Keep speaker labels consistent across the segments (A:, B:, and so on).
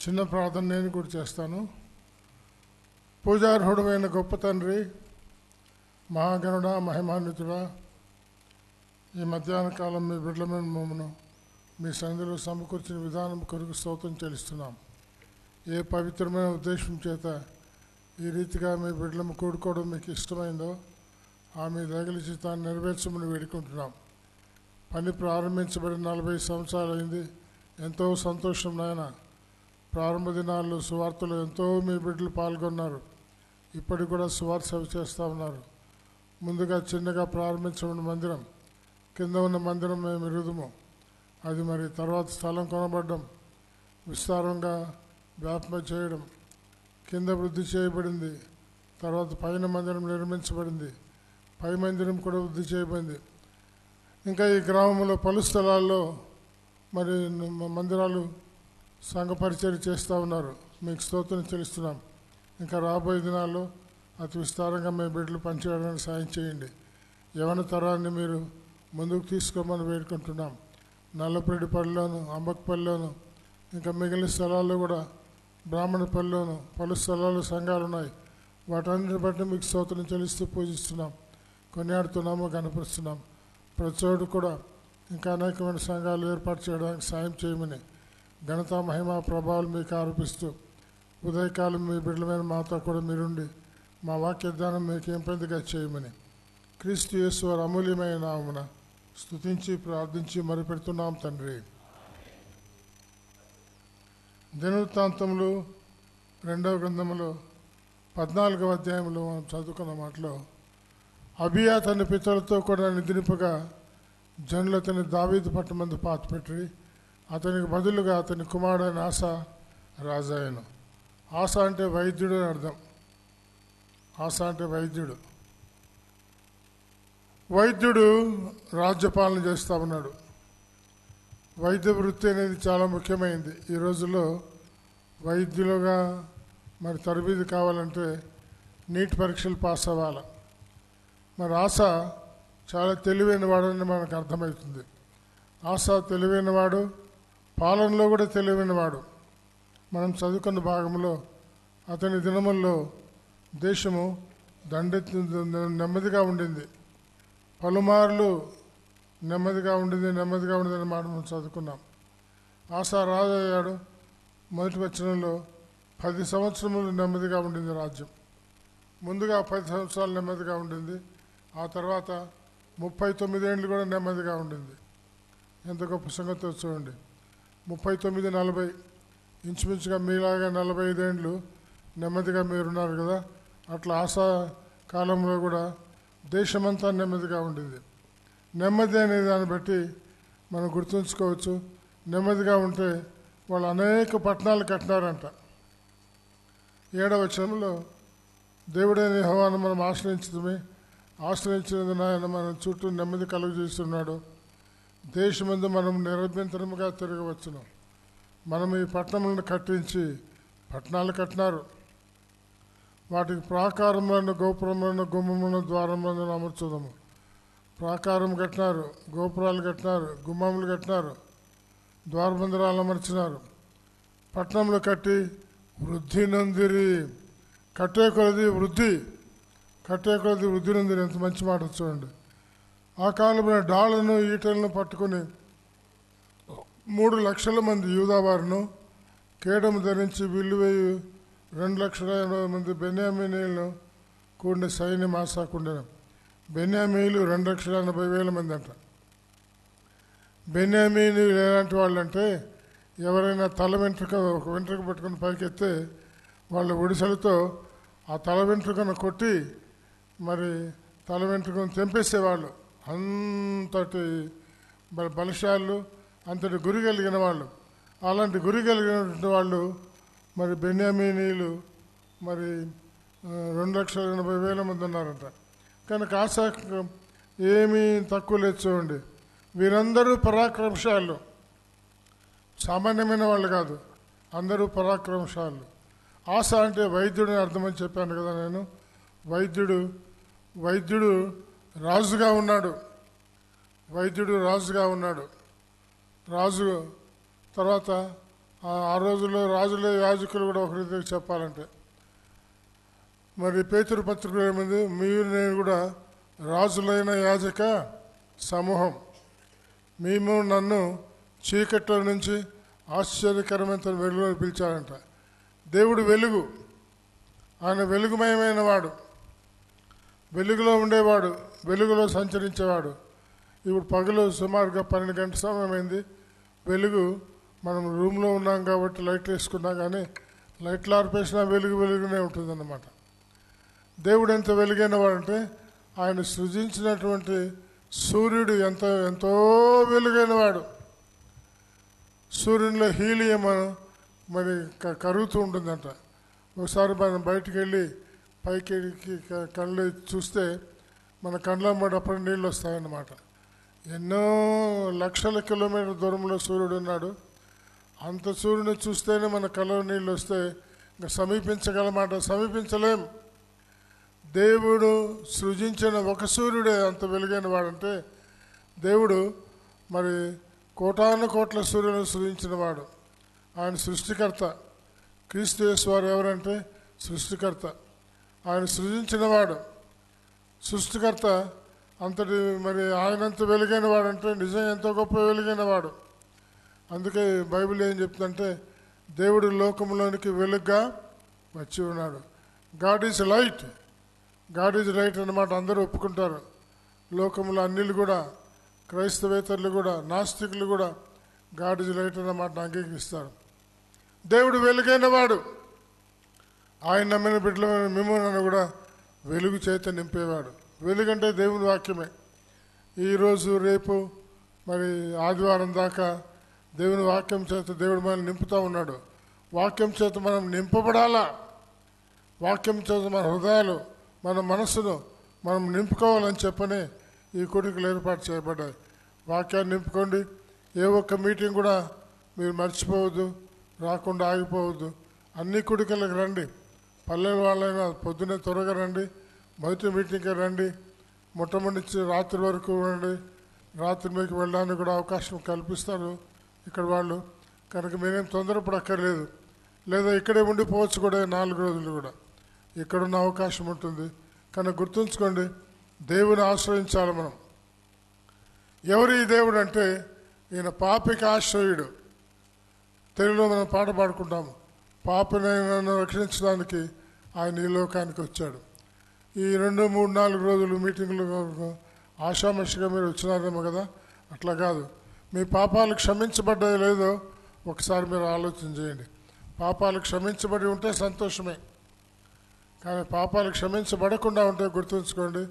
A: చిన్న ప్రార్థన నేను కూడా చేస్తాను. పూజార్హుడమైన గొప్ప తండ్రి, మహాగణుడ, మహిమాన్వితుడా, ఈ మధ్యాహ్న కాలం మీ బిడ్డలమైన మమ్మను మీ సన్నిధిలో సమకూర్చిన విధానం కొరకు స్తోత్రం చెల్లిస్తున్నాం. ఏ పవిత్రమైన ఉద్దేశం చేత ఈ రీతిగా మీ బిడ్డలను కూడుకోవడం మీకు ఇష్టమైందో ఆమె దగలి చిత్తాన్ని నెరవేర్చమని వేడుకుంటున్నాం. పని ప్రారంభించబడి 40 సంవత్సరాలు అయింది. ఎంతో సంతోషం నాయన. ప్రారంభ దినాల్లో సువార్తలో ఎంతో మీ బిడ్డలు పాల్గొన్నారు. ఇప్పటికి కూడా సువార్త సేవ చేస్తూ ఉన్నారు. ముందుగా చిన్నగా ప్రారంభించబడిన మందిరం, కింద ఉన్న మందిరం మేము ఎరుగుదము. అది మరి తర్వాత స్థలం కొనబడడం, విస్తారంగా వ్యాప్మ చేయడం, కింద వృద్ధి చేయబడింది. తర్వాత పైన మందిరం నిర్మించబడింది. పై మందిరం కూడా వృద్ధి చేయబడింది. ఇంకా ఈ గ్రామంలో పలు స్థలాల్లో మరి మందిరాలు సంఘ పరిచయం చేస్తూ ఉన్నారు. మీకు స్తోత్రం చెల్లిస్తున్నాం. ఇంకా రాబోయే దినాల్లో అతి విస్తారంగా మీ బిడ్డలు పనిచేయడానికి సాయం చేయండి. యవన తరాన్ని మీరు ముందుకు తీసుకోమని వేడుకుంటున్నాం. నల్లపరెడ్డిపల్లిలోను, అంబకపల్లిలోను, ఇంకా మిగిలిన స్థలాల్లో కూడా బ్రాహ్మణపల్లిలోను పలు స్థలాల్లో సంఘాలు ఉన్నాయి. వాటన్నిటిని బట్టి మీకు స్తోత్రం చెల్లిస్తూ పూజిస్తున్నాం, కొనియాడుతున్నాము, కనపరుస్తున్నాం. ప్రతి చోటు కూడా ఇంకా అనేకమైన సంఘాలు ఏర్పాటు చేయడానికి సాయం చేయమని ఘనత, మహిమ, ప్రభావాలు మీకు ఆరోపిస్తూ ఉదయకాలం మీ బిడ్డలమైన మాతో కూడా మీరుండి మా వాక్య ధ్యానం మీకు ఎంపెందుగా చేయమని క్రీస్తు యేసు వారి అమూల్యమైన నామమున స్తుతించి ప్రార్థించి మొరపెడుతున్నాం తండ్రి. దినవృత్తాంతములు 2వ గ్రంథములో 14వ అధ్యాయంలో మనం చదువుకున్న మాటలో, అబియా తన పితరులతో కూడా నిద్రింపగా జనులు అతని దావీదు పట్టణమందు పాతిపెట్టి అతనికి బదులుగా అతని కుమారుడైన ఆసా రాజాయను. ఆసా అంటే వైద్యుడు అని అర్థం. ఆసా అంటే వైద్యుడు. వైద్యుడు రాజ్యపాలన చేస్తూ ఉన్నాడు. వైద్య వృత్తి అనేది చాలా ముఖ్యమైనది. ఈ రోజుల్లో వైద్యులుగా మరి తరబేదు కావాలంటే నీట్ పరీక్షలు పాస్ అవ్వాలి. మరి ఆసా చాలా తెలివైన వాడని మనకు అర్థమవుతుంది. ఆసా తెలివైనవాడు, పాలనలో కూడా తెలివైనవాడు. మనం చదువుకున్న భాగంలో అతని దినముల్లో దేశము నెమ్మదిగా ఉండింది. పలుమార్లు నెమ్మదిగా ఉండిందని మాట మనం చదువుకున్నాం. ఆసా రాజు అయ్యాడు. మొదటి వచనంలో 10 సంవత్సరములు నెమ్మదిగా ఉండింది రాజ్యం. ముందుగా 10 సంవత్సరాలు నెమ్మదిగా ఉండింది. ఆ తర్వాత 39 ఏళ్ళు కూడా నెమ్మదిగా ఉండింది. ఎంత గొప్ప సంగతో చూడండి. 39, 40 ఇంచుమించుగా మీలాగా 45 ఏళ్ళు నెమ్మదిగా మీరున్నారు కదా. అట్లా ఆసా కాలంలో కూడా దేశమంతా నెమ్మదిగా ఉండింది. నెమ్మది అనే దాన్ని బట్టి మనం గుర్తుంచుకోవచ్చు. నెమ్మదిగా ఉంటే వాళ్ళు అనేక పట్టణాలు కట్టినారంట. 7వ వచనంలో, దేవుడైన యెహోవాను మనం ఆశ్రయించినందున ఆయన మన చుట్టూ నెమ్మది కలుగజేస్తున్నాడు. దేశమందు మనం నిరభ్యంతరముగా తిరగవచ్చును. మనం ఈ పట్టణములను కట్టించి పట్టణాలు కట్టినారు. వాటికి ప్రాకారములను, గోపురములను, గుమ్మములను, ద్వారములను అమర్చుదాము. ప్రాకారం కట్టినారు, గోపురాలు కట్టినారు, గుమ్మములు కట్టినారు, ద్వారబంధరాలు అమర్చినారు. పట్టణంలో కట్టి వృద్ధి నందిరి. కట్టే కొలది వృద్ధి నందిరి. ఎంత మంచి మాట చూడండి. ఆ కాలంలో డాళ్లను, ఈటలను పట్టుకుని 3 లక్షల మంది యూదావారును, కేడము ధరించి విల్లు వేయి 2,80,000 మంది బెన్యామీనీలను కూడిన సైన్యం ఆసాకుండెను. బెన్యామీలు 2,80,000 మంది అంట. బెన్యామీనీలు ఎలాంటి వాళ్ళు అంటే, ఎవరైనా తల వెంట్రుక, ఒక వెంట్రుక పట్టుకుని పైకెత్తే వాళ్ళ ఒడిసెలతో ఆ తల వెంట్రుకను కొట్టి మరి తల వెంట్రుకను తెంపేసేవాళ్ళు. అంతటి బలశాలు, అంతటి గురి కలిగిన వాళ్ళు. అలాంటి గురి కలిగినటువంటి వాళ్ళు మరి బెన్యామీనీలు మరి 2,80,000 మంది ఉన్నారంట. కనుక ఆశ ఏమీ తక్కువ లేదు చూడండి. వీరందరూ పరాక్రమశాలు, సామాన్యమైన వాళ్ళు కాదు, అందరూ పరాక్రమశాలు. ఆశ అంటే వైద్యుడిని అర్థమని చెప్పాను కదా నేను. వైద్యుడు రాజుగా ఉన్నాడు. రాజు తర్వాత ఆ రోజుల్లో రాజులే యాజకులు కూడా ఒక రీతికి చెప్పాలంటే. మరి పేతురు పత్రికలో ఏమైంది, మీరు నేను కూడా రాజులైన యాజక సమూహం, మేము నన్ను చీకట్ల నుంచి ఆశ్చర్యకరమైన వెలుగులో పిలిచాడంట. దేవుడు వెలుగు, ఆయన వెలుగుమయమైన వాడు, వెలుగులో ఉండేవాడు, వెలుగులో సంచరించేవాడు. ఇప్పుడు పగలు సుమారుగా 12 గంటల సమయమైంది. వెలుగు మనం రూమ్లో ఉన్నాం కాబట్టి లైట్లు వేసుకున్నాం, కానీ లైట్లు ఆర్పేసినా వెలుగునే ఉంటుందన్నమాట. దేవుడు ఎంత వెలుగైన వాడంటే ఆయన సృజించినటువంటి సూర్యుడు ఎంతో వెలుగైన వాడు. సూర్యునిలో హీలియం మరి కరుగుతూ ఉంటుందంట. ఒకసారి మనం బయటికి వెళ్ళి పైకి కళ్ళు చూస్తే మన కళ్ళమ్మడి అప్పుడు నీళ్ళు వస్తాయన్నమాట. ఎన్నో లక్షల కిలోమీటర్ల దూరంలో సూర్యుడు ఉన్నాడు. అంత సూర్యుని చూస్తేనే మన కళ్ళలో నీళ్ళు వస్తే ఇంకా సమీపించగలమాట, సమీపించలేం. దేవుడు సృజించిన ఒక సూర్యుడే అంత వెలుగైన వాడంటే, దేవుడు మరి కోటాను కోట్ల సూర్యులను సృజించిన వాడు. ఆయన సృష్టికర్త. క్రీస్తు యేసు వారు ఎవరంటే సృష్టికర్త. ఆయన సృజించిన వాడు, సృష్టికర్త. అంతటి మరి ఆయనంత వెలుగైన వాడంటే నిజంగా ఎంతో గొప్ప వెలుగైన వాడు. అందుకే బైబిల్ ఏం చెప్తుందంటే, దేవుడు లోకంలోనికి వెలుగుగా వచ్చి ఉన్నాడు. God is light, God is light అన్నమాట అందరూ ఒప్పుకుంటారు. లోకంలో అన్నిలు కూడా, క్రైస్తవేతరులు కూడా, నాస్తికులు కూడా గాడ్ ఈజ్ లైట్ అన్నమాట అంగీకరిస్తారు. దేవుడు వెలుగైన వాడు. ఆయన నమ్మిన బిడ్డలమైన మిమ్మల్ని కూడా వెలుగు చేత నింపేవాడు. వెలుగంటే దేవుని వాక్యమే. ఈరోజు రేపు మరి ఆదివారం దాకా దేవుని వాక్యం చేత దేవుడు మనల్ని నింపుతూ ఉన్నాడు. వాక్యం చేత మనం నింపబడాలా. వాక్యం చేత మన హృదయాలు, మన మనస్సును మనం నింపుకోవాలని చెప్పని ఈ కూడికలు ఏర్పాటు చేయబడ్డాయి. వాక్యాన్ని నింపుకోండి. ఏ ఒక్క మీటింగ్ కూడా మీరు మర్చిపోవద్దు, రాకుండా ఆగిపోవద్దు. అన్ని కూడికలకు రండి. పల్లెల వాళ్ళైనా పొద్దున్నే త్వరగా రండి, మొదటి మీటింగ్కి రండి. మొట్టమొదటి రాత్రి వరకు రండి. రాత్రి మీకు వెళ్ళడానికి కూడా అవకాశం కల్పిస్తారు ఇక్కడ వాళ్ళు. కనుక మీరేం తొందరపడక్కర్లేదు. లేదా ఇక్కడే ఉండిపోవచ్చు కూడా 4 రోజులు కూడా ఇక్కడున్న అవకాశం ఉంటుంది. కనుక గుర్తుంచుకోండి, దేవుని ఆశ్రయించాలి మనం. ఎవరు ఈ దేవుడు అంటే, ఈయన పాపికి ఆశ్రయుడు. తెలుగులో మనం పాట పాడుకుంటాము, పాపినైనా రక్షించడానికి ఆయన ఈ లోకానికి వచ్చాడు. ఈ 2, 3, 4 రోజులు మీటింగులు ఆషామాషిగా మీరు వచ్చినారేమో కదా, అట్లా కాదు. మీ పాపాలు క్షమించబడ్డాయో లేదో ఒకసారి మీరు ఆలోచన చేయండి. పాపాలు క్షమించబడి ఉంటే సంతోషమే, కానీ పాపాలు క్షమించబడకుండా ఉంటే గుర్తుంచుకోండి,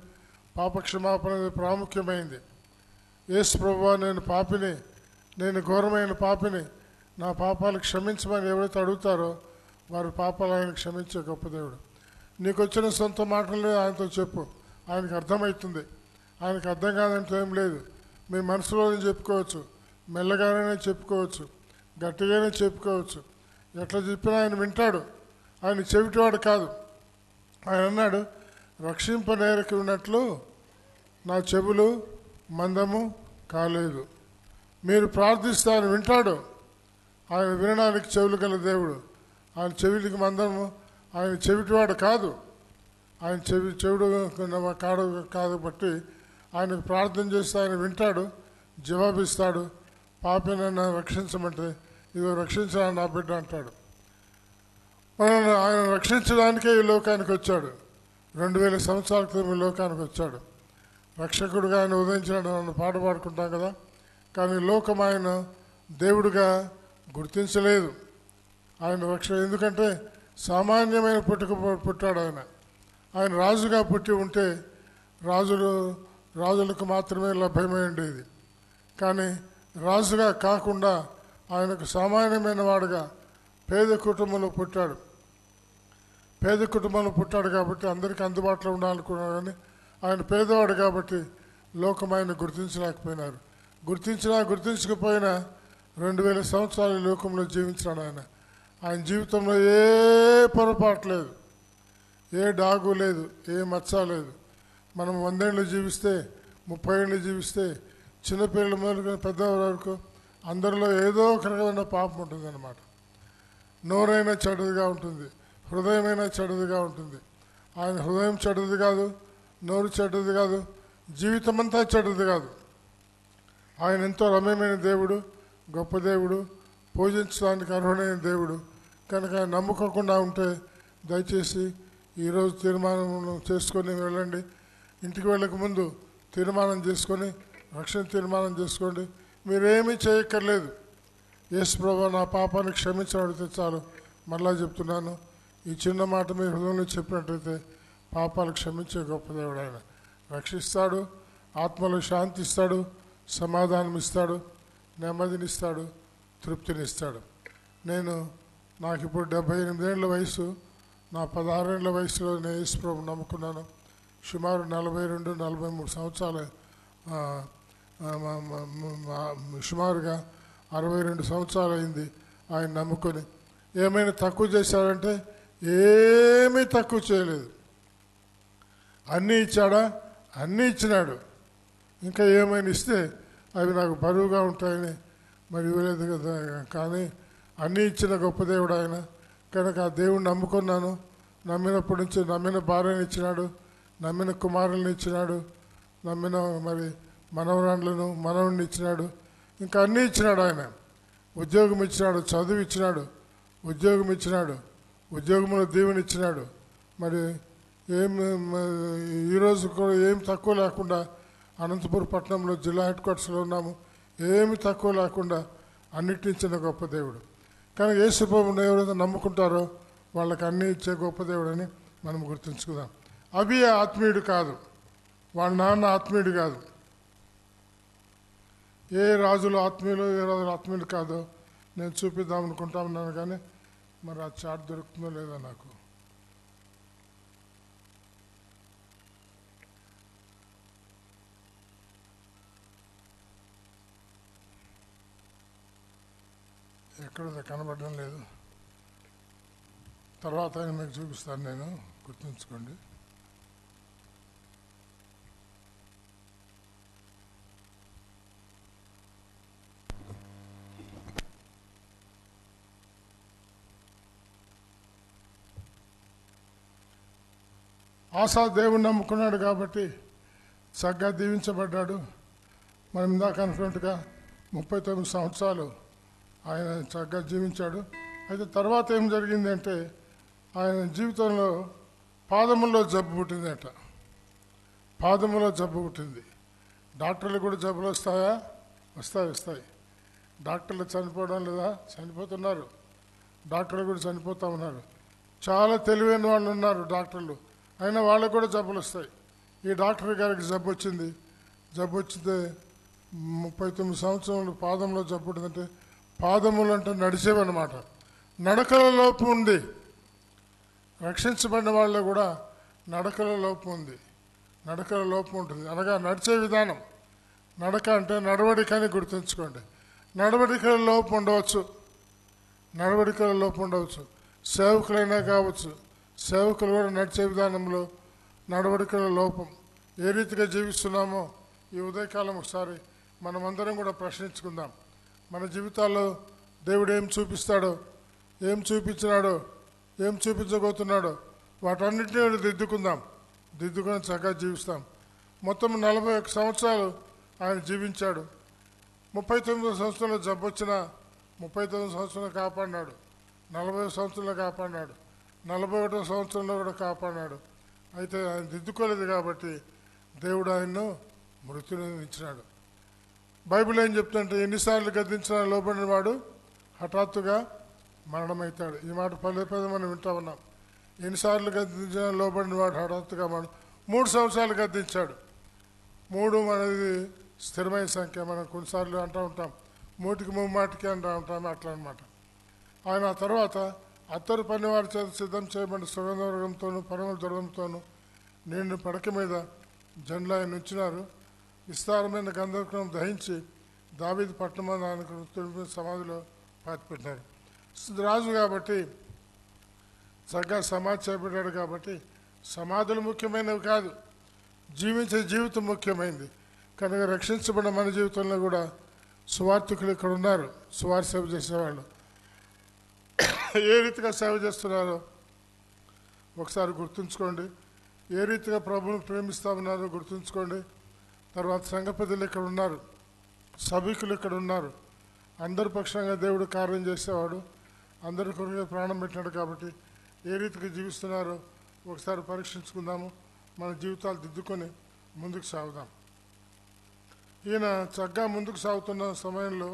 A: పాప క్షమాపణ అనేది ప్రాముఖ్యమైంది. యేసు ప్రభువా, నేను పాపిని, నేను ఘోరమైన పాపిని, నా పాపాలు క్షమించమని ఎవరైతే అడుగుతారో వారి పాపాలు ఆయన క్షమించే గొప్ప దేవుడు. నీకు వచ్చిన సొంత మాటలే ఆయనతో చెప్పు, ఆయనకు అర్థమవుతుంది. ఆయనకు అర్థం కాదంటే ఏం లేదు. మీ మనసులోనే చెప్పుకోవచ్చు, మెల్లగానే చెప్పుకోవచ్చు, గట్టిగానే చెప్పుకోవచ్చు. ఎట్లా చెప్పినా ఆయన వింటాడు. ఆయన చెవిటివాడు కాదు. ఆయన అన్నాడు, రక్షింపనేరకి ఉన్నట్లు నా చెవులు మందము కాలేదు. మీరు ప్రార్థిస్తే ఆయన వింటాడు. ఆయన వినడానికి చెవులు గల దేవుడు. ఆయన చెవిలికి మందము, ఆయన చెవిటివాడు కాదు. ఆయన చెవుడు కాడు కాబట్టి ఆయనకు ప్రార్థన చేస్తే ఆయన వింటాడు, జవాబిస్తాడు. పాపినైనా రక్షించమంటే ఇదిగో రక్షించాలని నా బిడ్డ అంటాడు. మనల్ని ఆయన రక్షించడానికే ఈ లోకానికి వచ్చాడు. 2000 సంవత్సరాల క్రితం ఈ లోకానికి వచ్చాడు. రక్షకుడుగా ఆయన ఉదయించాడు నన్ను పాట పాడుకుంటాం కదా. కానీ లోకం ఆయన దేవుడుగా గుర్తించలేదు. ఆయన ఎందుకంటే సామాన్యమైన పుట్టాడు ఆయన. ఆయన రాజుగా పుట్టి ఉంటే రాజులకు మాత్రమే లభ్యమై ఉండేది. కానీ రాజుగా కాకుండా ఆయనకు సామాన్యమైన వాడుగా పేద కుటుంబంలో పుట్టాడు. పేద కుటుంబంలో పుట్టాడు కాబట్టి అందరికీ అందుబాటులో ఉండాలనుకున్నాడు. కానీ ఆయన పేదవాడు కాబట్టి లోకం ఆయన గుర్తించలేకపోయినారు. గుర్తించకపోయినా 2000 సంవత్సరాలు ఈ లోకంలో జీవించాడు ఆయన. ఆయన జీవితంలో ఏ పొరపాటు లేదు, ఏ డాగు లేదు, ఏ మచ్చ లేదు. మనం 100 ఏళ్ళు జీవిస్తే, 30 ఏళ్ళు జీవిస్తే, చిన్నపిల్లల మొదలుకొని పెద్దవారి వరకు అందరిలో ఏదో ఒక రకమైన పాపం ఉంటుందన్నమాట. నోరైనా చెడ్డదిగా ఉంటుంది, హృదయమైనా చెడ్డదిగా ఉంటుంది. ఆయన హృదయం చెడ్డది కాదు, నోరు చెడ్డది కాదు, జీవితం అంతా చెడ్డది కాదు. ఆయన ఎంతో రమ్యమైన దేవుడు, గొప్ప దేవుడు, పూజించడానికి అర్హుడైన దేవుడు. కనుక ఆయన నమ్ముకోకుండా ఉంటే దయచేసి ఈరోజు తీర్మానం చేసుకొని వెళ్ళండి. ఇంటికి వెళ్ళక ముందు తీర్మానం చేసుకొని రక్షణ తీర్మానం చేసుకోండి. మీరేమీ చేయక్కర్లేదు. యేసు ప్రభువా నా పాపాన్ని క్షమించడం అడిగితే చాలు. మళ్ళా చెప్తున్నాను, ఈ చిన్న మాట మీ హృదయంలో చెప్పినట్టయితే పాపాలు క్షమించే గొప్ప దేవుడు. ఆయన రక్షిస్తాడు, ఆత్మలో శాంతి ఇస్తాడు, సమాధానం ఇస్తాడు, నెమ్మదినిస్తాడు, తృప్తినిస్తాడు. నాకు ఇప్పుడు 78 ఏళ్ళ వయసు. నా 16 ఏళ్ళ వయసులో నేను యేసు ప్రభువుని నమ్ముకున్నాను. సుమారు 42-43 సంవత్సరాలు, సుమారుగా 62 సంవత్సరాలు అయింది ఆయన నమ్ముకొని. ఏమైనా తక్కువ చేశాడంటే ఏమీ తక్కువ చేయలేదు. అన్నీ ఇచ్చాడా? అన్నీ ఇచ్చినాడు. ఇంకా ఏమైనా ఇస్తే అవి నాకు బరువుగా ఉంటాయని మరి ఇవ్వలేదు కదా. కానీ అన్నీ ఇచ్చిన గొప్ప దేవుడు ఆయన. కనుక ఆ దేవుడిని నమ్ముకున్నాను. నమ్మినప్పటి నుంచి నమ్మిన భార్యను ఇచ్చినాడు, నమ్మిన కుమారులను ఇచ్చినాడు, నమ్మిన మరి మనవరాండ్లను మనవుడిని ఇచ్చినాడు. ఇంకా అన్నీ ఇచ్చినాడు ఆయన. ఉద్యోగం ఇచ్చినాడు, చదువు ఇచ్చినాడు, ఉద్యోగం ఇచ్చినాడు, ఉద్యోగంలో దీవెన ఇచ్చినాడు. మరి ఈరోజు కూడా ఏం తక్కువ లేకుండా అనంతపురం పట్టణంలో జిల్లా హెడ్ క్వార్టర్స్లో ఉన్నాము. ఏమి తక్కువ లేకుండా అన్నిటించిన గొప్ప దేవుడు. కానీ యేసు ప్రభువుని ఎవరైతే నమ్ముకుంటారో వాళ్ళకి అన్నీ ఇచ్చే గొప్ప దేవుడని మనం గుర్తుంచుకుందాం. అవి ఆత్మీయుడు కాదు, వాళ్ళ నాన్న ఆత్మీయుడు కాదు. ఏ రాజులు ఆత్మీయులు, ఏ రాజులు ఆత్మీయులు కాదో నేను చూపిద్దాం అనుకుంటా ఉన్నాను. కానీ మరి ఆ చాట్ దొరుకుతుందో లేదో నాకు. ఎక్కడ కనబడడం లేదు. తర్వాత మీకు చూపిస్తాను నేను, గుర్తుంచుకోండి. ఆసా దేవుణ్ణి నమ్ముకున్నాడు కాబట్టి చక్కగా దీవించబడ్డాడు. మనం ఇందాక అనుకున్నట్టుగా 39 సంవత్సరాలు ఆయన చక్కగా జీవించాడు. అయితే తర్వాత ఏం జరిగిందంటే ఆయన జీవితంలో పాదముల్లో జబ్బు పుట్టిందట. పాదములో జబ్బు పుట్టింది. డాక్టర్లు కూడా జబ్బులు వస్తాయా? వస్తాయి. డాక్టర్లు చనిపోవడం లేదా? చనిపోతున్నారు. డాక్టర్లు కూడా చనిపోతూ ఉన్నారు. చాలా తెలివైన వాళ్ళు ఉన్నారు డాక్టర్లు, అయినా వాళ్ళకు కూడా జబ్బులు వస్తాయి. ఈ డాక్టర్ గారికి జబ్బు వచ్చింది. జబ్బు వచ్చితే 39 సంవత్సరాలు పాదంలో జబ్బు ఉంటుందంటే, పాదములు అంటే నడిచేవన్నమాట. నడకల లోపం ఉంది. రక్షించబడిన వాళ్ళు కూడా నడకల లోపం ఉంది. నడకల లోపం ఉంటుంది అనగా నడిచే విధానం. నడక అంటే నడవడికని గుర్తుంచుకోండి. నడవడికల లోపం ఉండవచ్చు, నడవడికల లోపం ఉండవచ్చు. సేవకులైనా కావచ్చు, సేవకులు కూడా నడిచే విధానంలో నడవడికల లోపం. ఏ రీతిగా జీవిస్తున్నామో ఈ ఉదయకాలం ఒకసారి మనమందరం కూడా ప్రశ్నించుకుందాం. మన జీవితాల్లో దేవుడు ఏం చూపిస్తాడో, ఏం చూపించినాడో, ఏం చూపించబోతున్నాడో వాటన్నిటిని దిద్దుకుందాం. దిద్దుకొని చక్కగా జీవిస్తాం. మొత్తం 41 సంవత్సరాలు ఆయన జీవించాడు. 39 సంవత్సరంలో జబ్బు వచ్చిన 39 సంవత్సరాలు కాపాడినాడు, 40 సంవత్సరంలో కాపాడినాడు, 41 సంవత్సరంలో కూడా కాపాడినాడు. అయితే ఆయన దిద్దుకోలేదు కాబట్టి దేవుడు ఆయన్ను మృత్యుని ఇచ్చినాడు. బైబిల్ ఏం చెప్తుంటే, ఎన్నిసార్లు గద్దించినా లోబడిన వాడు హఠాత్తుగా మరణమవుతాడు. ఈ మాట పదే మనం వింటా ఉన్నాం. ఎన్నిసార్లు గద్దించినా లోబడిన వాడు హఠాత్తుగా 3 సంవత్సరాలు గద్దించాడు. 3 మనది స్థిరమైన సంఖ్య. మనం కొన్నిసార్లు అంటూ ఉంటాం, 3కి 3 మాటికి అంటూ ఉంటాం, అట్లా అనమాట. ఆయన ఆ తర్వాత అత్తరు పనివారి చేత సిద్ధం చేయబడిన సుగంధవర్గంతోనూ పరమల దుర్గంతోనూ నిండు పడక మీద జండ్లు ఆయన ఉంచినారు. విస్తారమైన గంధర్వం దహించి దావీదు పట్టణం ఆయన సమాధిలో పాతిపెట్టారు. రాజు కాబట్టి చక్కగా సమాధి చేపట్టాడు కాబట్టి సమాధులు ముఖ్యమైనవి కాదు, జీవించే జీవితం ముఖ్యమైనది. కనుక రక్షించబడిన మన జీవితంలో కూడా సువార్థికులు ఇక్కడ ఉన్నారు, సువార్త సేవ చేసేవాళ్ళు. ఏ రీతిగా సేవ చేస్తున్నారో ఒకసారి గుర్తుంచుకోండి. ఏ రీతిగా ప్రభువుని ప్రేమిస్తూ ఉన్నారో గుర్తుంచుకోండి. తర్వాత సంఘ పెద్దలు ఇక్కడ ఉన్నారు, సభికులు ఇక్కడ ఉన్నారు. అందరి పక్షంగా దేవుడు కార్యం చేసేవాడు, అందరి కొరకు ప్రాణం పెట్టినాడు. కాబట్టి ఏ రీతిగా జీవిస్తున్నారో ఒకసారి పరీక్షించుకుందాము. మన జీవితాలు దిద్దుకొని ముందుకు సాగుదాం. ఈయన చక్కగా ముందుకు సాగుతున్న సమయంలో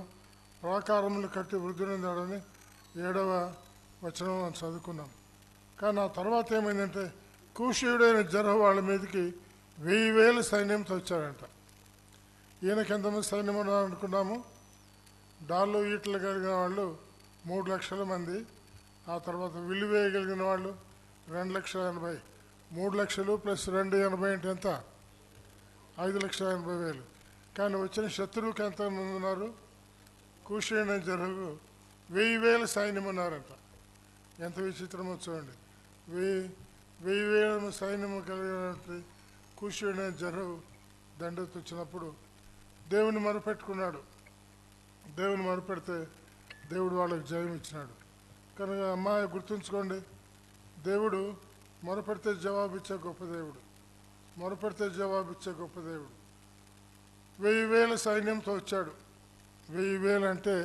A: ప్రాకారములు కట్టి వృద్ధుడైనాడని 7వ వచనం మనం చదువుకున్నాం. కానీ ఆ తర్వాత ఏమైందంటే కూషీయుడైన జరహు వాళ్ళ మీదకి 1000 సైన్యంతో వచ్చాడంట. ఈయనకి ఎంతమంది సైన్యం ఉన్నారనుకున్నాము? డాళ్ళు ఈటలు కలిగిన వాళ్ళు 3 లక్షల మంది. ఆ తర్వాత విల్లు వేయగలిగిన వాళ్ళు 2,80,000. 3 లక్షలు ప్లస్ 280 అంటే ఎంత? 5,80,000. కానీ వచ్చిన శత్రువుకి ఎంతమంది ఉన్నారు? కూషీయుడైన జరహు 1000 సైన్యం ఉన్నారంట. ఎంత విచిత్రమో చూడండి. 1000 సైన్యము కలిగినటువంటి కూషీయుడైన జరహు దండెత్తి వచ్చినప్పుడు దేవుని మొరపెట్టుకున్నాడు. దేవుని మొరపెడితే దేవుడు వాళ్ళకి జయం ఇచ్చినాడు. కనుక అమ్మాయి గుర్తుంచుకోండి, దేవుడు మొరపెడితే జవాబిచ్చే గొప్ప దేవుడు. మొరపెడితే జవాబిచ్చే గొప్ప దేవుడు. 1000 సైన్యంతో వచ్చాడు. 1000 అంటే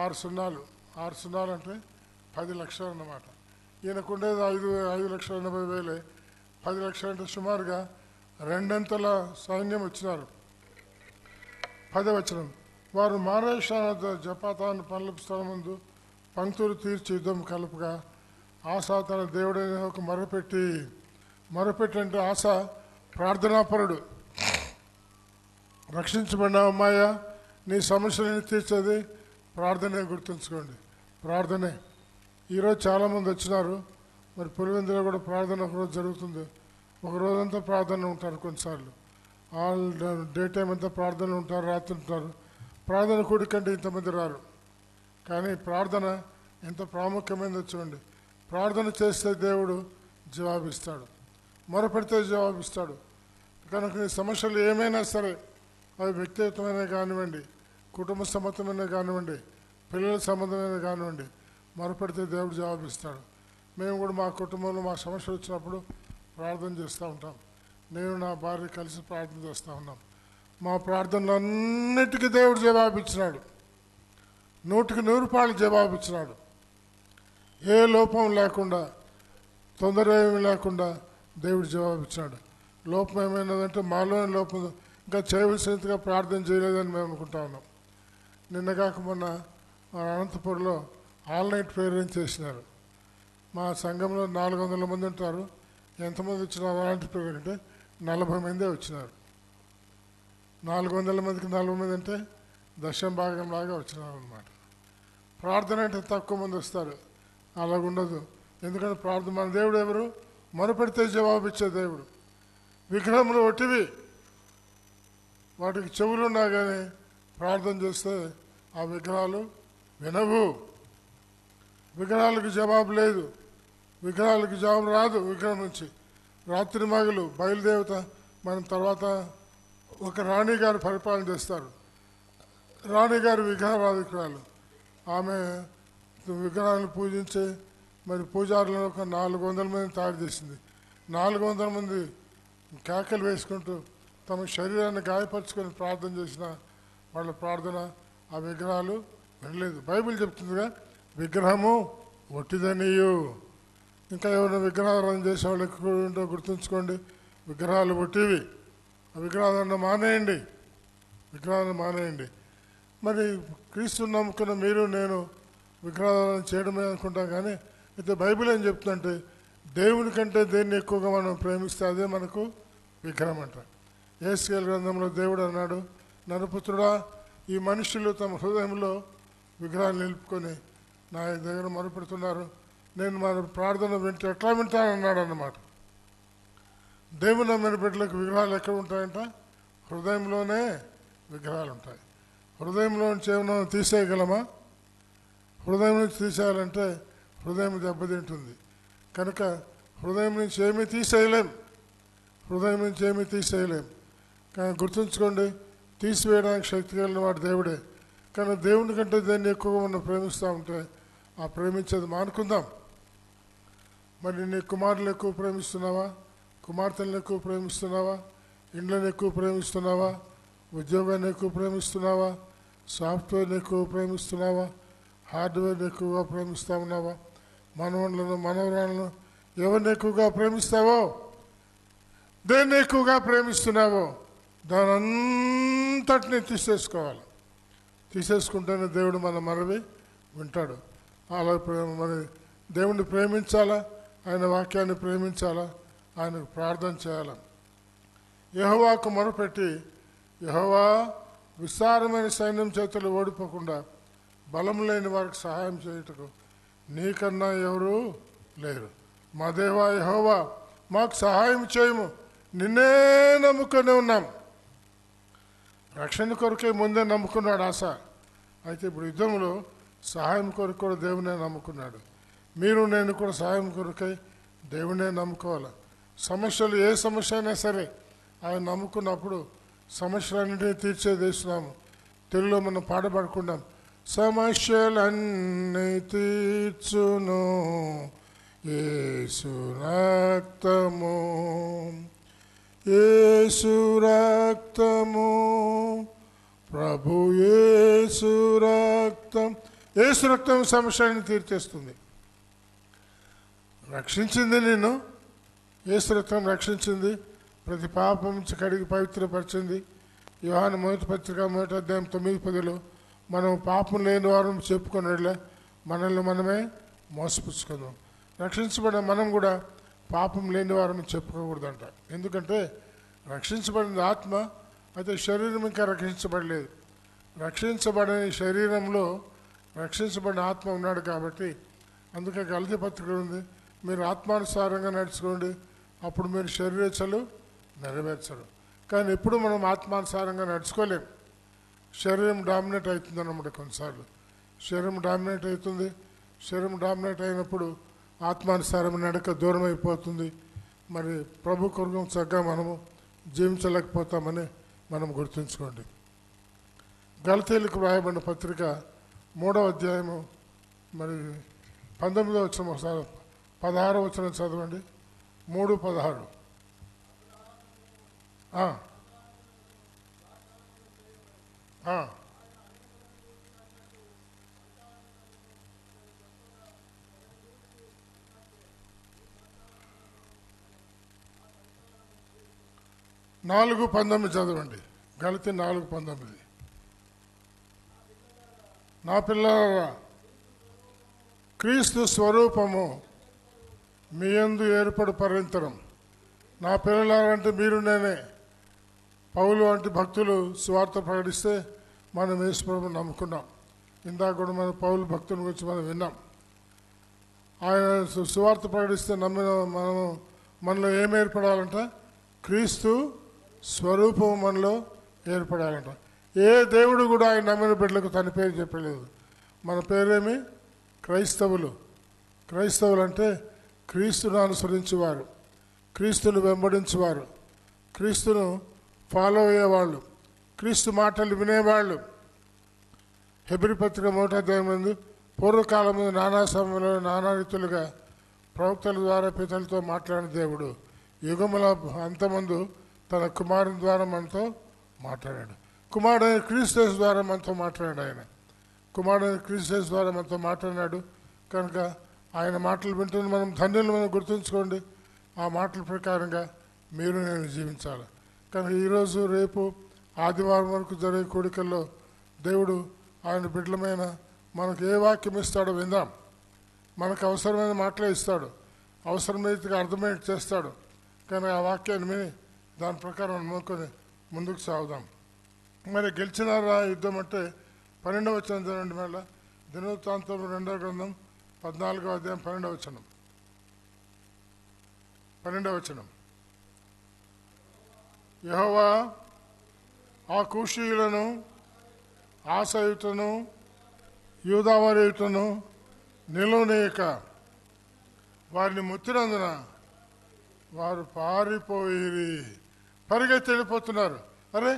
A: 6 సున్నాలు. 6 సున్నాలు అంటే 10 లక్షలు అన్నమాట. ఈయనకుండేది 5,80,000. 10 లక్షలు అంటే సుమారుగా 2 సైన్యం వచ్చినారు. 10వ వచనం, వారు మారేషాన జపాతాను పనుల స్థలం ముందు పంక్తులు తీర్చి యుద్ధం కలుపుగా ఆశా తన దేవుడైన ఒక మొరపెట్టి అంటే ఆశ ప్రార్థనాపరుడు. రక్షించబడిన అమ్మాయ, నీ సమస్యలని తీర్చేది ప్రార్థనే. గుర్తుంచుకోండి, ప్రార్థనే. ఈరోజు చాలామంది వచ్చినారు. మరి పులివెందులో కూడా ప్రార్థన ఒకరోజు జరుగుతుంది. ఒక రోజంతా ప్రార్థన ఉంటారు. కొన్నిసార్లు ఆల్ డే టైం అంతా ప్రార్థనలు ఉంటారు, రాత్రి ఉంటారు. ప్రార్థన కూడికంటే ఇంతమంది రారు. కానీ ప్రార్థన ఎంత ప్రాముఖ్యమైనదో చూడండి. ప్రార్థన చేస్తే దేవుడు జవాబిస్తాడు, మొరపెడితే జవాబిస్తాడు. కనుక నీ సమస్యలు ఏమైనా సరే, అవి వ్యక్తిగతమైన కానివ్వండి, కుటుంబ సంబంధమైన కానివ్వండి, పిల్లల సంబంధమైన కానివ్వండి, మొరపెడితే దేవుడు జవాబిస్తాడు. మేము కూడా మా కుటుంబంలో మా సమస్యలు వచ్చినప్పుడు ప్రార్థన చేస్తూ ఉంటాం. నేను నా భార్య కలిసి ప్రార్థన చేస్తూ ఉన్నాం. మా ప్రార్థనలు అన్నిటికీ దేవుడు జవాబిచ్చినాడు. 100కి 100 జవాబిచ్చినాడు. ఏ లోపం లేకుండా, తొందర ఏమి లేకుండా దేవుడు జవాబిచ్చినాడు. లోపం ఏమైనదంటే మాలోని లోపం, ఇంకా చేయవలసినంతగా ప్రార్థన చేయలేదని మేము అనుకుంటా ఉన్నాం. నిన్న కాక మొన్న మన అనంతపురంలో ఆల్ నైట్ ప్రేయర్ చేసినారు. మా సంఘంలో 400 మంది ఉంటారు. ఎంతమంది వచ్చినారు అలాంటి ప్రేయర్ అంటే 40 మందే వచ్చినారు. 400 మందికి 40 మంది అంటే దశం భాగం లాగా వచ్చినారు అన్నమాట. ప్రార్థన అంటే తక్కువ మంది వస్తారు, అలాగుండదు. ఎందుకంటే ప్రార్థన, మన దేవుడు ఎవరు? మొరపెడితే జవాబిచ్చే దేవుడు. విగ్రహములు ఒట్టివి, వాటికి చెవులు ఉన్నా కానీ ప్రార్థన చేస్తే ఆ విగ్రహాలు వినవు. విగ్రహాలకు జవాబు లేదు, విగ్రహాలకు జవాబు రాదు. విగ్రహం నుంచి రాత్రి మగలు బయలుదేవత. మనం తర్వాత ఒక రాణిగారు పరిపాలన చేస్తారు. రాణిగారు విగ్రహారాధికురాలు. ఆమె విగ్రహాలను పూజించే మరి పూజారులను ఒక 400 మంది తయారు చేసింది. 400 మంది కేకలు వేసుకుంటూ తమ శరీరాన్ని గాయపరుచుకొని ప్రార్థన చేసిన వాళ్ళ ప్రార్థన ఆ విగ్రహాలు వినలేదు. బైబిల్ చెప్తుందిగా, విగ్రహము ఒట్టిదనియు. ఇంకా ఎవరైనా విగ్రహారాధన చేసే వాళ్ళు ఎక్కువ ఉంటో గుర్తుంచుకోండి, విగ్రహాలు ఒట్టివి. ఆ విగ్రహాలను మానేయండి, విగ్రహాలను మానేయండి. మరి క్రీస్తుని నమ్ముకున్న మీరు నేను విగ్రహాలను చేయడమే అనుకుంటాం. కానీ అయితే బైబిల్ ఏం చెప్తుందంటే, దేవుని కంటే దేన్ని ఎక్కువగా మనం ప్రేమిస్తే అదే మనకు విగ్రహం అంట. యేసయ్య గ్రంథంలో దేవుడు అన్నాడు, నరపుత్రుడా, ఈ మనుషులు తమ హృదయంలో విగ్రహాలు నిలుపుకొని నా దగ్గర మొరపెడుతున్నారు, నేను మన ప్రార్థన వింటే ఎట్లా వింటానన్నాడు అన్నమాట. దేవుని నమ్మిన బిడ్డలకు విగ్రహాలు ఎక్కడ ఉంటాయంట? హృదయంలోనే విగ్రహాలు ఉంటాయి. హృదయంలో నుంచి ఏమైనా తీసేయగలమా? హృదయం నుంచి తీసేయాలంటే హృదయం దెబ్బతింటుంది. కనుక హృదయం నుంచి ఏమీ తీసేయలేం, హృదయం నుంచి ఏమీ తీసేయలేం. కానీ గుర్తుంచుకోండి, తీసివేయడానికి శక్తి కలిగిన వాడు దేవుడే. కానీ దేవుని కంటే దేన్ని ఎక్కువగా మనం ప్రేమిస్తూ ఉంటే ఆ ప్రేమించేది మానుకుందాం. మరి నీ కుమారులను ఎక్కువ ప్రేమిస్తున్నావా, కుమార్తెలను ఎక్కువ ప్రేమిస్తున్నావా, ఇండ్లను ఎక్కువ ప్రేమిస్తున్నావా, ఉద్యోగాన్ని ఎక్కువ ప్రేమిస్తున్నావా, సాఫ్ట్వేర్ని ఎక్కువ ప్రేమిస్తున్నావా, హార్డ్వేర్ని ఎక్కువగా ప్రేమిస్తా ఉన్నావా, మనవళ్ళను మనవరాలను ఎవరిని ఎక్కువగా ప్రేమిస్తావో, దేన్ని ఎక్కువగా ప్రేమిస్తున్నావో దాని అంతటినీ తీసేసుకోవాలి. తీసేసుకుంటేనే దేవుడు మన మనవి వింటాడు. అలా మరి దేవుణ్ణి ప్రేమించాలా, ఆయన వాక్యాన్ని ప్రేమించాలా, ఆయనకు ప్రార్థన చేయాలా. యెహోవాకు మొరపెట్టి, యెహోవా విస్తారమైన సైన్యం చేతులు ఓడిపోకుండా బలం లేని వారికి సహాయం చేయుటకు నీకన్నా ఎవరు లేరు. మా దేవా యెహోవా మాకు సహాయం చేయము, నిన్నే నమ్ముకొని ఉన్నాం. రక్షణ కొరకే ముందే నమ్ముకున్నాడు ఆశ. అయితే ఇప్పుడు యుద్ధంలో సహాయం కొరకు కూడా దేవునే నమ్ముకున్నాడు. మీరు నేను కూడా సహాయం కొరకై దేవునే నమ్ముకోవాలి. సమస్యలు ఏ సమస్య అయినా సరే ఆయన నమ్ముకున్నప్పుడు సమస్యలన్నింటినీ తీర్చేదేస్తున్నాము. తెలుగులో మనం పాడబడుకున్నాం, సమస్యలన్నీ తీర్చును యేసు రక్తము, యేసు రక్తము, ప్రభు యేసు రక్తం. యేసు రక్తం సమస్యలను తీర్చేస్తుంది. రక్షించింది నిన్ను, యేసు రక్తం రక్షించింది. ప్రతి పాపం నుంచి కడిగి పవిత్రపరిచింది. యోహాను 1 పత్రిక 1 అధ్యాయం 9-10 మనం పాపం లేని వారం చెప్పుకున్నట్లే మనల్ని మనమే మోసపుచ్చుకుందాం. రక్షించబడిన మనం కూడా పాపం లేని వారని చెప్పుకోకూడదంట. ఎందుకంటే రక్షించబడింది ఆత్మ, అయితే శరీరం ఇంకా రక్షించబడలేదు. రక్షించబడిన శరీరంలో రక్షించబడిన ఆత్మ ఉన్నాడు కాబట్టి అందుకే గలతీ పత్రిక ఉంది, మీరు ఆత్మానుసారంగా నడుచుకోండి, అప్పుడు మీరు శరీరేచ్ఛలు నెరవేర్చరు. కానీ ఎప్పుడు మనం ఆత్మానుసారంగా నడుచుకోలేం. శరీరం డామినేట్ అవుతుంది అన్నమాట. కొన్నిసార్లు శరీరం డామినేట్ అవుతుంది. శరీరం డామినేట్ అయినప్పుడు ఆత్మానుసారం నడక దూరం అయిపోతుంది. మరి ప్రభు కొరకు చక్కగా మనము జీవించలేకపోతామని మనం గుర్తుంచుకోండి. గలతీయులకు రాయబడిన పత్రిక 3వ అధ్యాయము మరి 19వ వచనం, ఒకసారి 16వ వచనం చదవండి. 3:16. నాలుగు 19 చదవండి. గలతీ 4:19. నా పిల్లలారా, క్రీస్తు స్వరూపము మీ యందు ఏర్పడు పర్యంతరం. నా పిల్లలారంటే మీరు నేనే. పౌలు వంటి భక్తులు సువార్త ప్రకటిస్తే మనం యేసుప్రభువుని నమ్ముకున్నాం. ఇందాక కూడా మన పౌలు భక్తుల గురించి మనం విన్నాం. ఆయన సువార్త ప్రకటిస్తే నమ్మిన మనలో ఏం ఏర్పడాలంట? క్రీస్తు స్వరూపం మనలో ఏర్పడాలంట. ఏ దేవుడు కూడా ఆయన నమ్మిన బిడ్డలకు తన పేరు చెప్పలేదు. మన పేరేమి? క్రైస్తవులు. క్రైస్తవులు అంటే క్రీస్తును అనుసరించేవారు, క్రీస్తును వెంబడించేవారు, క్రీస్తును ఫాలో అయ్యేవాళ్ళు, క్రీస్తు మాటలు వినేవాళ్ళు. హెబ్రీ పత్రిక 1వ అధ్యాయం ముందు పూర్వకాలం ముందు నానా సమయంలో నానా రీతులుగా ప్రవక్తల ద్వారా పితలతో మాట్లాడిన దేవుడు యుగముల అంతమందు తన కుమారుని ద్వారా మనతో మాట్లాడాడు. కుమారుడైన క్రీస్తు ద్వారా మనతో మాట్లాడాడు. ఆయన కుమారుడైన క్రీస్తు ద్వారా మనతో మాట్లాడినాడు కనుక ఆయన మాటలు వింటున్న మనం ధన్యులు మనం గుర్తుంచుకోండి. ఆ మాటల ప్రకారంగా మీరు నేను జీవించాలి. కనుక ఈరోజు రేపు ఆదివారం వరకు జరిగే కోడికల్లో దేవుడు ఆయన బిడ్డలమైన మనకు ఏ వాక్యం ఇస్తాడో విందాం. మనకు అవసరమైన మాటలే ఇస్తాడు, అవసరమైతే అర్థమయ్యేది చేస్తాడు. కానీ ఆ వాక్యాన్ని విని దాని ప్రకారం అనుకొని ముందుకు సాగుదాం. మరి గెలిచినారా యుద్ధం అంటే 12వ వచనం చదవండి. మళ్ళీ దినవృత్తాంతం 2వ గ్రంథం 14వ అధ్యాయం 12వ వచనం. 12వ వచనం. యెహోవా ఆ కూషీయులను, ఆసయుటను, యూదావారియుటను నిలువనీయక వారిని ముత్తినందున వారు పారిపోయి పరిగెత్తి వెళ్ళిపోతున్నారు. అరే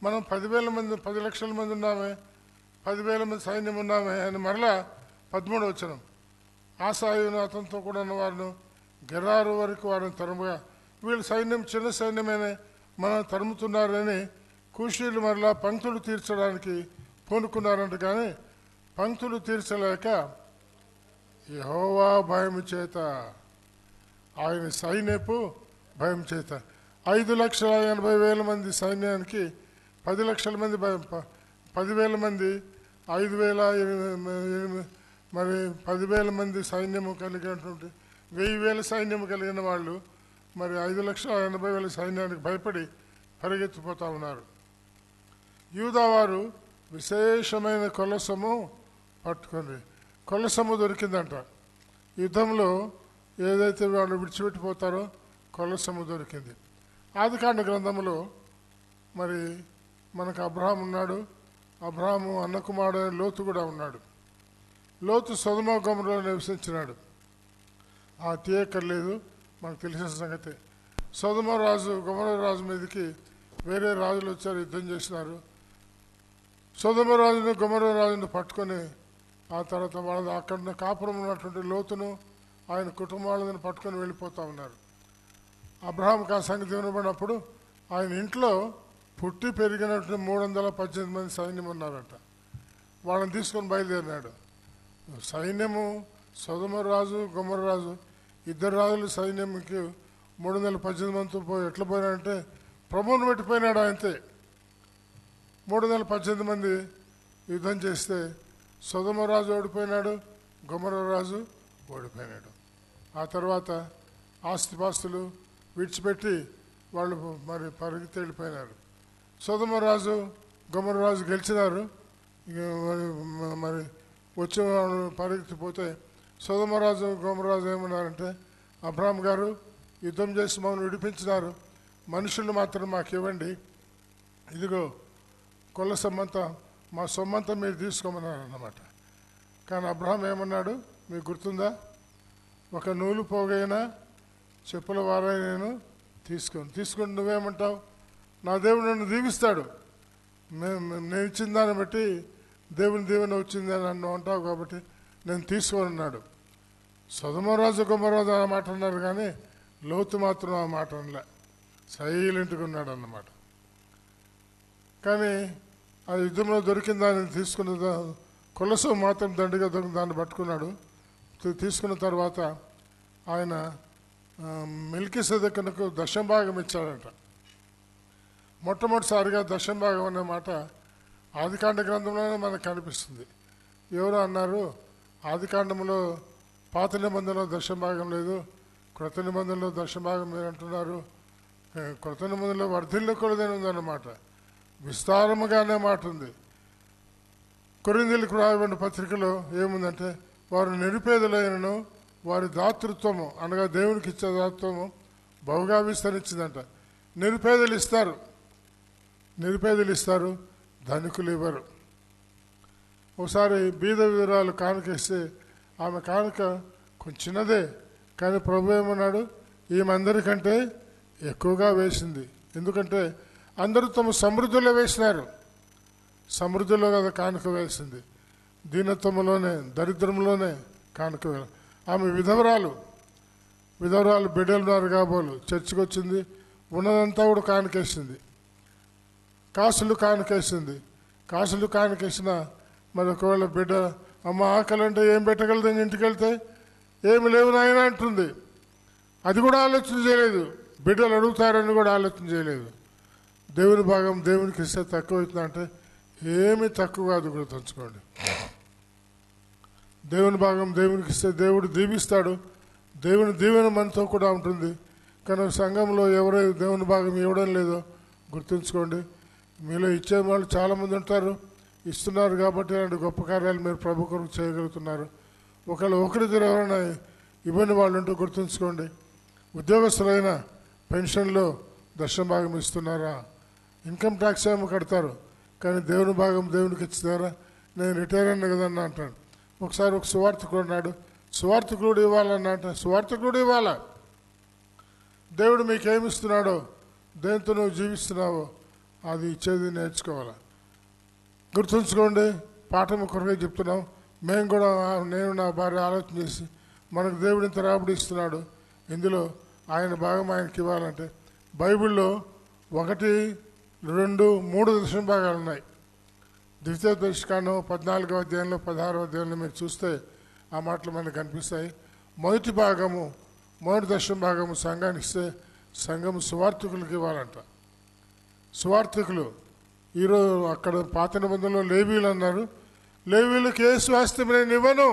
A: మనం 10,000 మంది 10 లక్షల మంది ఉన్నామే, 10,000 మంది సైన్యం ఉన్నామే అని మరలా 13వ వచనం. ఆసాయును అతనితో కూడా ఉన్న వారిను గెరారు వరకు వారిని తరుముగా, వీళ్ళ సైన్యం చిన్న సైన్యమేనే మనం తరుముతున్నారని కూషీలు మరలా పంక్తులు తీర్చడానికి పూనుకున్నారంట. కానీ పంక్తులు తీర్చలేక యెహోవా భయం చేత, ఆయన సైన్యపు భయం చేత 5,80,000 మంది సైన్యానికి 10 లక్షల మంది 10,000 మంది 5,000 మరి 10,000 మంది సైన్యము కలిగినటువంటి 1,000 సైన్యము కలిగిన వాళ్ళు మరి 5,80,000 సైన్యానికి భయపడి పరిగెత్తిపోతూ ఉన్నారు. యూదావారు విశేషమైన కొలసము పట్టుకొని, కొలసము దొరికిందంట. యుద్ధంలో ఏదైతే వాళ్ళు విడిచిపెట్టిపోతారో కొలసము దొరికింది. ఆదికాండ గ్రంథంలో మరి మనకు అబ్రహాం ఉన్నాడు. అబ్రహాము అన్న కుమారుడైన లోతు కూడా ఉన్నాడు. లోతు సొదొమ గొమొర్రాలో నివసించినాడు. ఆ తీయక్కర్లేదు, మనకు తెలిసిన సంగతే. సొదొమ రాజు గొమొర్రా రాజు మీదకి వేరే రాజులు వచ్చారు, యుద్ధం చేసినారు. సొదొమ రాజును గొమొర్రా రాజును పట్టుకొని ఆ తర్వాత వాళ్ళ అక్కడ కాపురం ఉన్నటువంటి లోతును ఆయన కుటుంబాలను పట్టుకొని వెళ్ళిపోతూ ఉన్నారు. అబ్రహాంకి ఆ సంగతి వినబడినప్పుడు ఆయన ఇంట్లో పుట్టి పెరిగినటువంటి 318 మంది సైన్యం ఉన్నారంట. వాళ్ళని తీసుకొని బయలుదేరినాడు. సైన్యము సొదొమ రాజు గొమొర్రా రాజు ఇద్దరు రాజులు సైన్యంకి 318 మందితో ఎట్లా పోయినాడంటే ప్రభువును పెట్టిపోయినాడు. అంతే 318 మంది యుద్ధం చేస్తే సొదొమ రాజు ఓడిపోయినాడు, గొమొర్రా రాజు ఓడిపోయినాడు. ఆ తర్వాత ఆస్తిపాస్తులు విడిచిపెట్టి వాళ్ళు మరి పరిగెత్తి వెళ్ళిపోయినారు. సొదొమ రాజు గొమొర్రా రాజు గెలిచినారు. మరి వచ్చే వాళ్ళు పరిగెత్తిపోతే సొదొమ రాజు గొమొర్రా రాజు ఏమన్నారంటే, అబ్రహాం గారు యుద్ధం చేసి మమ్మల్ని విడిపించినారు, మనుషులు మాత్రం మాకు ఇవ్వండి, ఇదిగో కొల్ల సొమ్మంతా మా సొమ్మంతా మీరు తీసుకోమన్నారు అన్నమాట. కానీ అబ్రహాం ఏమన్నాడు మీకు గుర్తుందా? ఒక నూలు పోగైనా చెప్పుల వారైనా నేను తీసుకొని నువ్వేమంటావు? నా దేవుడు నన్ను దీవిస్తాడు, నేను ఇచ్చిన దాన్ని బట్టి దేవుని దీవెన వచ్చింది అని నన్ను అంటావు కాబట్టి నేను తీసుకొని అన్నాడు. సొదొమ రాజు గొమొర్రా రాజు ఆ మాట అన్నారు, కానీ లోతు మాత్రం ఆ మాట అనలే, సైలెంట్గా ఉన్నాడు అన్నమాట. కానీ ఆ యుద్ధంలో దొరికిన దాన్ని తీసుకున్న కొలసో మాత్రం దండిగా దొరికిన దాన్ని పట్టుకున్నాడు. తీసుకున్న తర్వాత ఆయన మెల్కీసెదెకునకు దశంభాగం ఇచ్చాడంట. మొట్టమొదటిసారిగా దశంభాగం అనే మాట ఆదికాండ గ్రంథంలోనే మనకు కనిపిస్తుంది. ఎవరో అన్నారు ఆదికాండంలో పాత నిబంధనలో దశంభాగం లేదు, క్రొత్త నిబంధనలో దశంభాగం మీరు అంటున్నారు. క్రొత్త నిబంధనలో వర్ధిల్లకూడదని ఉందన్నమాట, విస్తారముగానే మాట ఉంది. కొరింథీయులకు రాయబడిన పత్రికలో ఏముందంటే, వారు నిరుపేదలైనను వారి దాతృత్వము అనగా దేవునికి ఇచ్చే దాతృత్వము బహుగా విస్తరించిందంట. నిరుపేదలు ఇస్తారు, ధనికులు ఇవ్వరు. ఒకసారి బీద విధురాలు కానుకేస్తే ఆమె కానుక కొంచెం చిన్నదే, కానీ ప్రభు ఏమన్నాడు, ఈమె అందరికంటే ఎక్కువగా వేసింది. ఎందుకంటే అందరూ తమ సమృద్ధిలో వేసినారు, సమృద్ధిలో కదా కానుక వేసింది, దీనత్వంలోనే దరిద్రంలోనే కానుక. ఆమె విధవరాలు బిడ్డలున్నారు కాబోలు చర్చికి వచ్చింది, ఉన్నదంతా కూడా కానుకేసింది, కాసులు కానుకేసిన మరి ఒకవేళ బిడ్డ అమ్మ ఆకలంటే ఏం పెట్టగలదని ఇంటికి వెళ్తే ఏమి లేవు నాయన అంటుంది. అది కూడా ఆలోచన చేయలేదు, బిడ్డలు అడుగుతారని కూడా ఆలోచన చేయలేదు. దేవుని భాగం దేవునికి ఇస్తే తక్కువ అవుతుందంటే ఏమీ తక్కువ కాదు, కూడా తలుచుకోండి. దేవుని భాగం దేవునికి ఇస్తే దేవుడు దీవిస్తాడు, దేవుని దీవెన మనతో కూడా ఉంటుంది. కానీ సంఘంలో ఎవరైతే దేవుని భాగం ఇవ్వడం లేదో గుర్తుంచుకోండి. మీలో ఇచ్చే వాళ్ళు చాలామంది ఉంటారు, ఇస్తున్నారు కాబట్టి అలాంటి గొప్ప కార్యాలు మీరు ప్రభు కొరకు చేయగలుగుతున్నారు. ఒకరిద్దరు ఎవరైనా ఇవ్వని వాళ్ళు ఉంటూ గుర్తుంచుకోండి. ఉద్యోగస్తులైన పెన్షన్లో దశంభాగం ఇస్తున్నారా? ఇన్కమ్ ట్యాక్స్ ఏమో కడతారు, కానీ దేవుని భాగం దేవునికి ఇచ్చినారా? నేను రిటైర్ అయినా కదన్నా అంటాడు. ఒకసారి ఒక సువార్థకుడు అన్నాడు, సువార్థకుడు ఇవ్వాలన్నా అంటే సువార్థకుడు ఇవ్వాలా? దేవుడు మీకేమిస్తున్నాడో, దేంతో నువ్వు జీవిస్తున్నావో అది ఇచ్చేది నేర్చుకోవాలా. గుర్తుంచుకోండి, పాఠం కొరకే చెప్తున్నాం. మేము కూడా నేను నా భార్య ఆలోచన చేసి మనకు దేవుడు ఇంత రాబడి ఇస్తున్నాడు, ఇందులో ఆయన భాగం ఆయనకి ఇవ్వాలంటే బైబిల్లో 1, 2, 3 దశమ భాగాలు ఉన్నాయి. ద్వితీయోపదేశకాండం 14వ అధ్యాయంలో 16వ అధ్యాయంలో మీరు చూస్తే ఆ మాటలు మనకు కనిపిస్తాయి. మొదటి దశమ భాగము సంఘానికి ఇస్తే సంఘము సువార్థికులకు ఇవ్వాలంట. సువార్థికులు ఈరోజు అక్కడ పాత నిబంధనలో లేవీలు అన్నారు, లేవీలకు ఏ స్వాస్థ్యం నేను ఇవ్వను.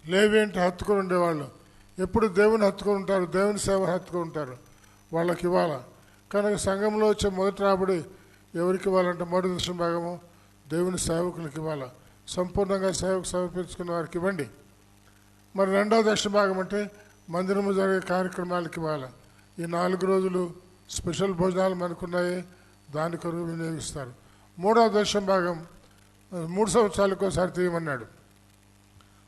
A: లేవి అంటే హత్తుకొని ఉండేవాళ్ళు, ఎప్పుడు దేవుని హత్తుకొని ఉంటారు, దేవుని సేవను హత్తుకొని ఉంటారు, వాళ్ళకి ఇవ్వాలా. కనుక సంఘంలో వచ్చే మొదటి రాబడి ఎవరికి ఇవ్వాలంటే మొదటి దశమ భాగము దేవుని సేవకులకు ఇవ్వాలా. సంపూర్ణంగా సేవకు సమర్పించుకున్న వారికి ఇవ్వండి. మరి రెండవ దశమ భాగం అంటే మందిరము జరిగే కార్యక్రమాలకు ఇవ్వాలి. ఈ 4 రోజులు స్పెషల్ భోజనాలు మనకున్నాయి, దాని కొరకు వినియోగిస్తారు. మూడవ దశమ భాగం 3 సంవత్సరాలకు ఒకసారి తీయమన్నాడు.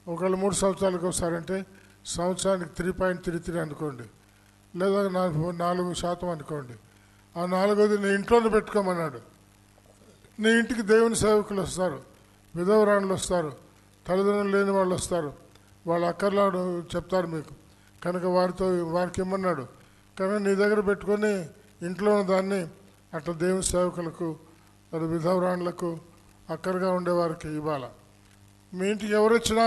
A: ఒకవేళ 3 సంవత్సరాలకు ఒకసారి అంటే సంవత్సరానికి 3.33 అనుకోండి, లేదా 4% అనుకోండి. ఆ 4వది నీ ఇంట్లోనే పెట్టుకోమన్నాడు. నీ ఇంటికి దేవుని సేవకులు వస్తారు, విధవరాణులు వస్తారు, తల్లిదండ్రులు లేని వాళ్ళు వస్తారు, వాళ్ళ అక్కర్లాడు చెప్తారు మీకు. కనుక వారికి ఇమ్మన్నాడు. కనుక నీ దగ్గర పెట్టుకొని ఇంట్లో ఉన్న దాన్ని అట్లా దేవుని సేవకులకు, విధవరాణులకు, అక్కరగా ఉండేవారికి ఇవ్వాలి. మీ ఇంటికి ఎవరు వచ్చినా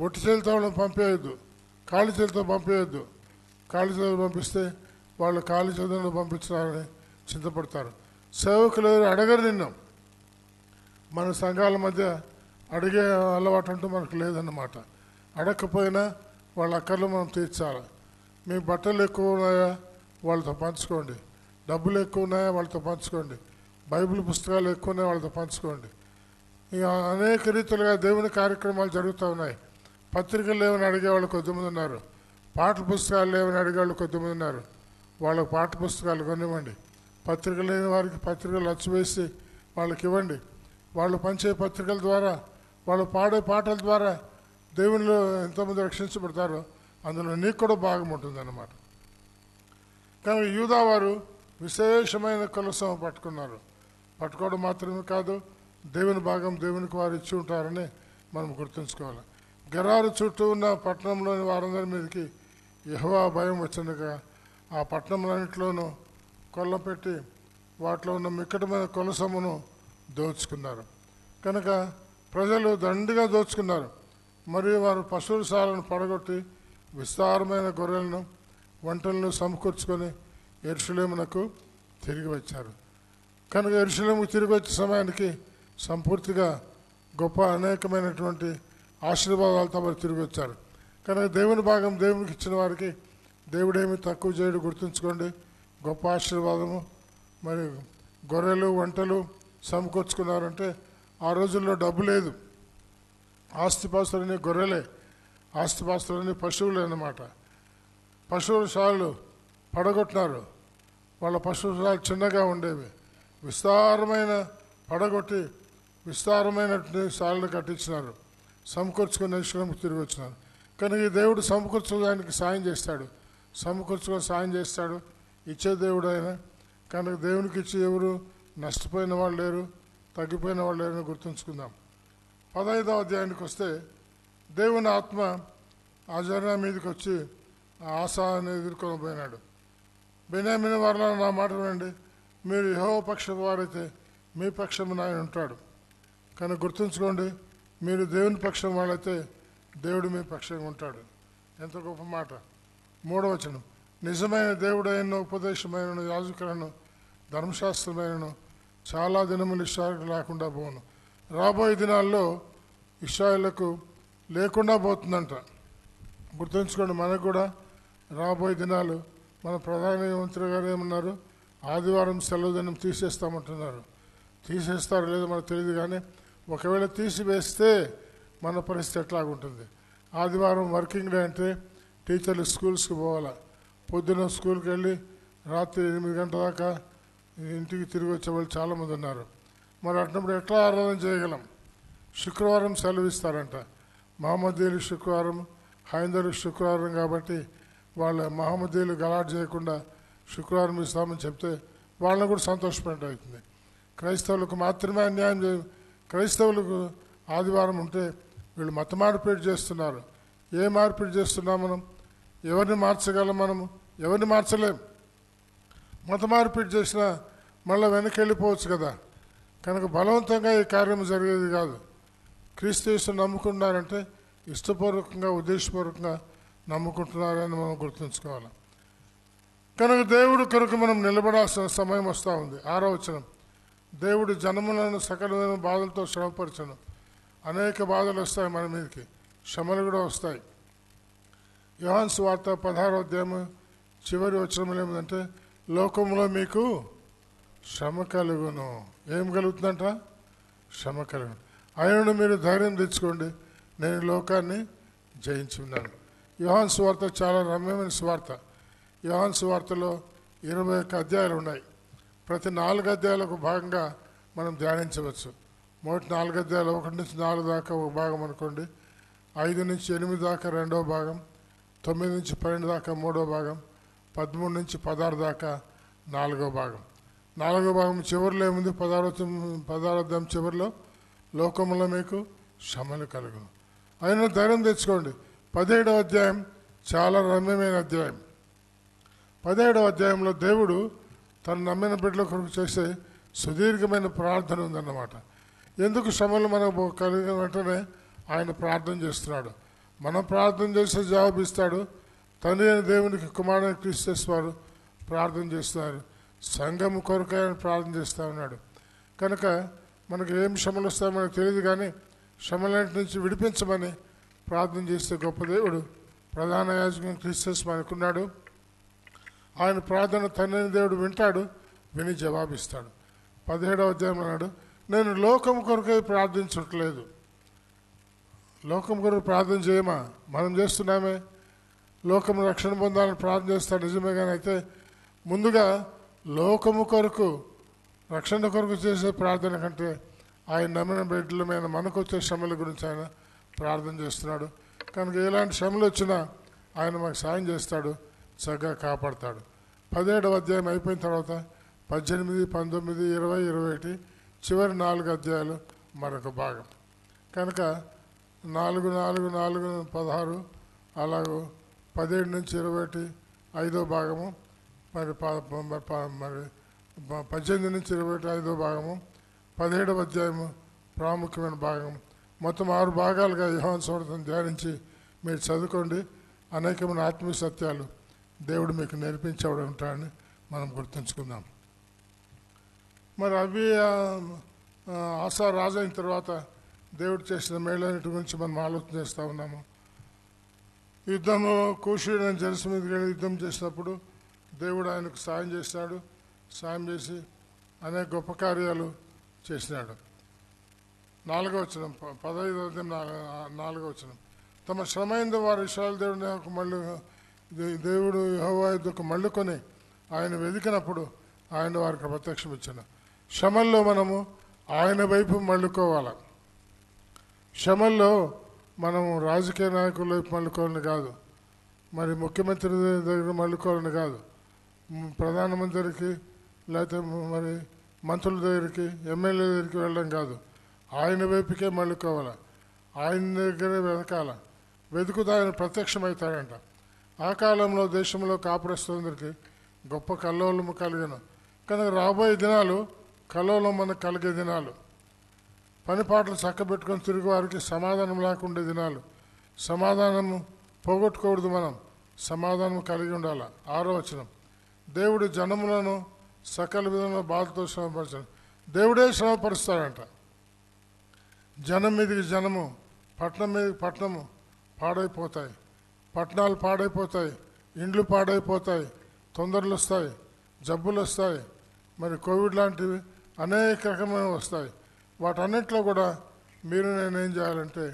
A: ఒట్టి చేతితో వాళ్ళని పంపేయద్దు, ఖాళీ చేతితో పంపేయద్దు. ఖాళీ చేతులు పంపిస్తే వాళ్ళు ఖాళీ చేతులను పంపించాలని చింతపడతారు. సేవకులు అడగరు నిన్ను. మన సంఘాల మధ్య అడిగే అలవాటు అంటూ మనకు లేదన్నమాట. అడగకపోయినా వాళ్ళ అక్కర్లు మనం తీర్చాలి. మీ బట్టలు ఎక్కువ ఉన్నాయా వాళ్ళతో పంచుకోండి, డబ్బులు ఎక్కువ ఉన్నాయా వాళ్ళతో పంచుకోండి, బైబిల్ పుస్తకాలు ఎక్కువ ఉన్నాయా వాళ్ళతో పంచుకోండి. ఇక అనేక రీతిలుగా దేవుని కార్యక్రమాలు జరుగుతూ ఉన్నాయి. పత్రికలు లేవని అడిగేవాళ్ళు కొద్దిమంది ఉన్నారు, పాటల పుస్తకాలు లేవని అడిగేవాళ్ళు కొద్దిమంది ఉన్నారు. వాళ్ళకు పాఠ పుస్తకాలు కొనివ్వండి. పత్రికలు లేని వారికి పత్రికలు అచ్చువేసి వాళ్ళకి ఇవ్వండి. వాళ్ళు పంచే పత్రికల ద్వారా, వాళ్ళు పాడే పాటల ద్వారా దేవునిలో ఎంతోమంది రక్షించబడతారో అందులో నీకు కూడా భాగం ఉంటుందన్నమాట. కానీ యూదా వారు విశేషమైన కులసం పట్టుకోవడం మాత్రమే కాదు, దేవుని భాగం దేవునికి వారు ఇచ్చి ఉంటారని మనం గుర్తుంచుకోవాలి. గెరారు చుట్టూ ఉన్న పట్టణంలోని వారందరి మీదకి యెహోవా భయం వచ్చినగా ఆ పట్టణంలన్నింటిలోనూ కొల్లం పెట్టి వాటిలో ఉన్న మిక్కటమైన కొలసమును దోచుకున్నారు. కనుక ప్రజలు దండిగా దోచుకున్నారు. మరియు వారు పశువుల శాలను పడగొట్టి విస్తారమైన గొర్రెలను, వంటలను సమకూర్చుకొని యెరూషలేమునకు తిరిగి వచ్చారు. కనుక యెరూషలేముకు తిరిగి వచ్చే సమయానికి సంపూర్తిగా గొప్ప అనేకమైనటువంటి ఆశీర్వాదాలతో వారు తిరిగి వచ్చారు. కనుక దేవుని భాగం దేవునికి ఇచ్చిన వారికి దేవుడేమి తక్కువ చేయడు. గుర్తుంచుకోండి, గొప్ప ఆశీర్వాదము. మరి గొర్రెలు, వంటలు సమకూర్చుకున్నారంటే ఆ రోజుల్లో డబ్బు లేదు, ఆస్తిపాస్తులన్నీ గొర్రెలే, ఆస్తిపాస్తులన్నీ పశువులే అన్నమాట. పశువుల శాలలు పడగొట్టినారు. వాళ్ళ పశువుల చిన్నగా ఉండేవి, విస్తారమైన పడగొట్టి విస్తారమైనటువంటి శాలను కట్టించినారు. సమకూర్చుకొని యెరూషలేముకు తిరిగి వచ్చినారు. కానీ ఈ దేవుడు సమకూర్చడానికి సాయం చేస్తాడు, సమకూర్చుకొని సాయం చేస్తాడు, ఇచ్చే దేవుడు ఆయన. కనుక దేవునికి ఇచ్చి ఎవరు నష్టపోయిన వాళ్ళు లేరు, తగ్గిపోయిన వాళ్ళు లేరని గుర్తుంచుకుందాం. 15వ అధ్యాయానికి వస్తే దేవుని ఆత్మ అజర్యా మీదకి వచ్చి ఆసాను ఎదుర్కొని పోయినాడు. బెన్యామీను వారలారా నా మాట వినండి, మీరు యెహోవా పక్షపు వారైతే మీ పక్షమున ఆయన ఉంటాడు. కానీ గుర్తుంచుకోండి, మీరు దేవుని పక్షం వాళ్ళైతే దేవుడు మీ పక్షంగా ఉంటాడు. ఎంత గొప్ప మాట. 3వ వచనం, నిజమైన దేవుడైన ఉపదేశమైన యాజకులను ధర్మశాస్త్రమైనను చాలా దినములు ఇశ్రాయేలుకు లేకుండా పోను. రాబోయే దినాల్లో ఇశ్రాయేలుకు లేకుండా పోతుందంట. గుర్తుంచుకోండి, మనకు కూడా రాబోయే దినాలు మన ప్రధానమంత్రి గారు ఏమన్నారు, ఆదివారం సెలవు దినం తీసేస్తామంటున్నారు. తీసేస్తారో లేదో మనకు తెలియదు, కానీ ఒకవేళ తీసివేస్తే మన పరిస్థితి ఎట్లాగుంటుంది. ఆదివారం వర్కింగ్ డే అంటే టీచర్లు స్కూల్స్కి పోవాలా. పొద్దున స్కూల్కి వెళ్ళి రాత్రి 8 గంటల దాకా ఇంటికి తిరిగి వచ్చే వాళ్ళు చాలామంది ఉన్నారు. మరి అట్టినప్పుడు ఎట్లా ఆరాధన చేయగలం? శుక్రవారం సెలవు ఇస్తారంట. మహమ్మదీయులు శుక్రవారం, హైందవులు శుక్రవారం కాబట్టి వాళ్ళ మహమ్మదీయులు గలాట్ చేయకుండా శుక్రవారం ఇస్తామని చెప్తే వాళ్ళని కూడా సంతోషపడటం అవుతుంది. క్రైస్తవులకు మాత్రమే అన్యాయం క్రైస్తవులకు ఆదివారం ఉంటే వీళ్ళు మత మార్పిడి చేస్తున్నారు. ఏ మార్పిడి చేస్తున్నాం మనం? ఎవరిని మార్చగలం మనము? ఎవరిని మార్చలేం. మత మార్పిడి చేసినా మళ్ళీ వెనక్కి వెళ్ళిపోవచ్చు కదా. కనుక బలవంతంగా ఈ కార్యం జరిగేది కాదు. క్రీస్తు యేసుని నమ్ముకున్నారంటే ఇష్టపూర్వకంగా, ఉద్దేశపూర్వకంగా నమ్ముకుంటున్నారని మనం గుర్తుంచుకోవాలి. కనుక దేవుడు కొరకు మనం నిలబడాల్సిన సమయం వస్తూ ఉంది. 6వ వచనం, దేవుడు జనములను సకలమైన బాధలతో శ్రమపరచను. అనేక బాధలు వస్తాయి మన మీదకి, శ్రమలు కూడా వస్తాయి. యోహాను సువార్త 16వ అధ్యాయం చివరి వచనంలో ఏమిటంటే, లోకంలో మీకు శ్రమ కలుగును. ఏం కలుగుతుందంట? శ్రమ కలుగును. ఆయనను మీరు ధైర్యం తెచ్చుకోండి, నేను లోకాన్ని జయించి ఉన్నాను. యోహాను సువార్త చాలా రమ్యమైన సువార్త. యోహాను సువార్తలో 21 అధ్యాయాలు ఉన్నాయి. ప్రతి 4 అధ్యాయాలకు భాగంగా మనం ధ్యానించవచ్చు. మొదటి 4 అధ్యాయాలు 1 నుంచి 4 దాకా ఒక భాగం అనుకోండి, 5 నుంచి 8 దాకా రెండవ భాగం, 9 నుంచి 12 దాకా మూడవ భాగం, 13 నుంచి 16 దాకా 4వ భాగం. 4వ భాగం చివరిలో ఏముంది? 16వ అధ్యాయం చివరిలో, లోకంలో మీకు శ్రమలు కలుగును, ఆయన ధైర్యం తెచ్చుకోండి. 17వ అధ్యాయం చాలా రమ్యమైన అధ్యాయం. 17వ అధ్యాయంలో దేవుడు తను నమ్మిన బిడ్డల కొరకు చేసే సుదీర్ఘమైన ప్రార్థన ఉందన్నమాట. ఎందుకు శ్రమలు మనకు కలిగిన వెంటనే ఆయన ప్రార్థన చేస్తున్నాడు. మనం ప్రార్థన చేస్తే జవాబు ఇస్తాడు. తండ్రి అయిన దేవునికి, కుమారుని క్రీస్తు వారు ప్రార్థన చేస్తున్నారు. సంఘం కొరకు ఆయన ప్రార్థన చేస్తూ ఉన్నాడు. కనుక మనకు ఏం శ్రమలు వస్తాయో మనకు తెలియదు, కానీ శ్రమలన్నిటి నుంచి విడిపించమని ప్రార్థన చేస్తే గొప్ప దేవుడు ప్రధాన యాజకుని క్రీస్తు మనకున్నాడు. ఆయన ప్రార్థన తండ్రి దేవుడు వింటాడు, విని జవాబిస్తాడు. 17వ అధ్యాయం అన్నాడు, నేను లోకం కొరకై ప్రార్థించట్లేదు. లోకం కొరకు ప్రార్థన చేయమా? మనం చేస్తున్నామే. లోకం రక్షణ పొందాలని ప్రార్థన చేస్తాడు నిజమే, కానీ అయితే ముందుగా లోకము కొరకు, రక్షణ కొరకు చేసే ప్రార్థన కంటే ఆయన నమ్మిన బిడ్డలమైన మనకు వచ్చే శ్రమల గురించి ఆయన ప్రార్థన చేస్తున్నాడు. కనుక ఎలాంటి శ్రమలు వచ్చినా ఆయన మాకు సాయం చేస్తాడు, చక్కగా కాపాడతాడు. 17వ అధ్యాయం అయిపోయిన తర్వాత 18, 19, 20, 21 చివరి 4 అధ్యాయాలు మరొక భాగం. కనుక 4, 4, 4, 16 అలాగూ 17 నుంచి 21 5వ భాగము, మరి 18 నుంచి 21 5వ భాగము, 17వ అధ్యాయము ప్రాముఖ్యమైన భాగం. మొత్తం 6 భాగాలుగా యోహాను సువార్తను ధ్యానించి మీరు చదువుకోండి. అనేకమైన ఆత్మీయ సత్యాలు దేవుడు మీకు నేర్పించేవాడు ఉంటాడని మనం గుర్తుంచుకుందాం. మరి అవి ఆశా రాజు అయిన తర్వాత దేవుడు చేసిన మేలన్నిటి గురించి మనం ఆలోచన చేస్తూ ఉన్నాము. యుద్ధంలో కూషీయుడైన జెరసు మీదకి వెళ్ళి యుద్ధం చేసినప్పుడు దేవుడు ఆయనకు సాయం చేసినాడు. సాయం చేసి అనేక గొప్ప కార్యాలు చేసినాడు. 4వ వచనం, 15వ అధ్యాయం 4వ వచనం, తమ శ్రమైందు వారు ఇశ్రాయేలు దేవుడు మళ్ళీ దేవుడు యెహోవా యుద్ధకు మళ్ళుకొని ఆయన వెతికినప్పుడు ఆయన వారికి ప్రత్యక్షం ఇచ్చాను. శ్రమల్లో మనము ఆయన వైపు మళ్ళుకోవాలి. శ్రమల్లో మనము రాజకీయ నాయకుల వైపు మళ్ళుకోవాలని కాదు, మరి ముఖ్యమంత్రి దగ్గర మళ్ళుకోవాలని కాదు, ప్రధానమంత్రికి లేకపోతే మరి మంత్రుల దగ్గరికి, ఎమ్మెల్యే దగ్గరికి వెళ్ళడం కాదు, ఆయన వైపుకే మళ్ళుకోవాలి. ఆయన దగ్గరే వెతకాల. వెతుకుతా ఆయన ప్రత్యక్షమవుతాడంట. ఆ కాలంలో దేశంలో కాపురస్తులందరికీ గొప్ప కల్లోలము కలిగిన. కనుక రాబోయే దినాలు కల్లోలం మనకు కలిగే దినాలు. పని పాటలు చక్కబెట్టుకొని తిరిగి వారికి సమాధానం లేకుండే దినాలు. సమాధానము పోగొట్టుకోకూడదు, మనం సమాధానం కలిగి ఉండాలి. 6వ వచనం, దేవుడు జనములను సకల విధంగా బాధతో శ్రమపరచాడు. దేవుడే శ్రమపరుస్తాడంట. జనం మీదకి జనము, పట్టణం మీదకి పట్టణము పాడైపోతాయి, పట్టణాలు పాడైపోతాయి, ఇండ్లు పాడైపోతాయి, తొందరలు వస్తాయి, జబ్బులు వస్తాయి, మరి కోవిడ్ లాంటివి అనేక రకమైన వస్తాయి. వాటన్నిటిలో కూడా మీరు నేనేం చేయాలంటే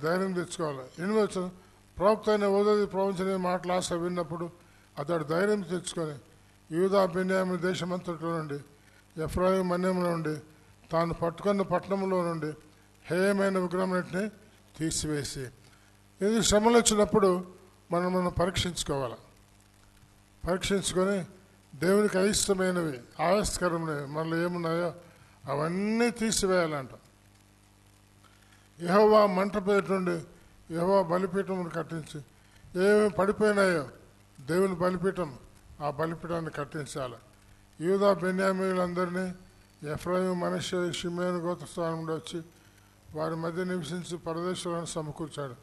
A: ధైర్యం తెచ్చుకోవాలి. 8వ వచనం, ప్రవక్త అయిన ఓదది ప్రవచన మాటలు ఆశ విన్నప్పుడు అతడు ధైర్యం తెచ్చుకొని యూదా బెన్యామీను దేశమంతట్లో నుండి, ఎఫ్రాయిము మన్యంలో నుండి, తాను పట్టుకున్న పట్టణంలో నుండి హేయమైన విగ్రహంని తీసివేసి. ఇది శ్రమలు వచ్చినప్పుడు మనం పరీక్షించుకోవాలి. పరీక్షించుకొని దేవునికి అయిష్టమైనవి, ఆయాస్కరమైనవి మనలో ఏమున్నాయో అవన్నీ తీసివేయాలంట. యెహోవా మంటపేట నుండి యెహోవా బలిపీఠమును కట్టించి ఏమేమి పడిపోయినాయో దేవుని బలిపీఠం, ఆ బలిపీఠాన్ని కట్టించాలి. యూదా బెన్యామీయులందరినీ ఎఫ్రాయిము మనష్షే షిమ్యోను గోత్రస్థానం నుండి వచ్చి వారి మధ్య నివసించి పరదేశులను సమకూర్చాడు.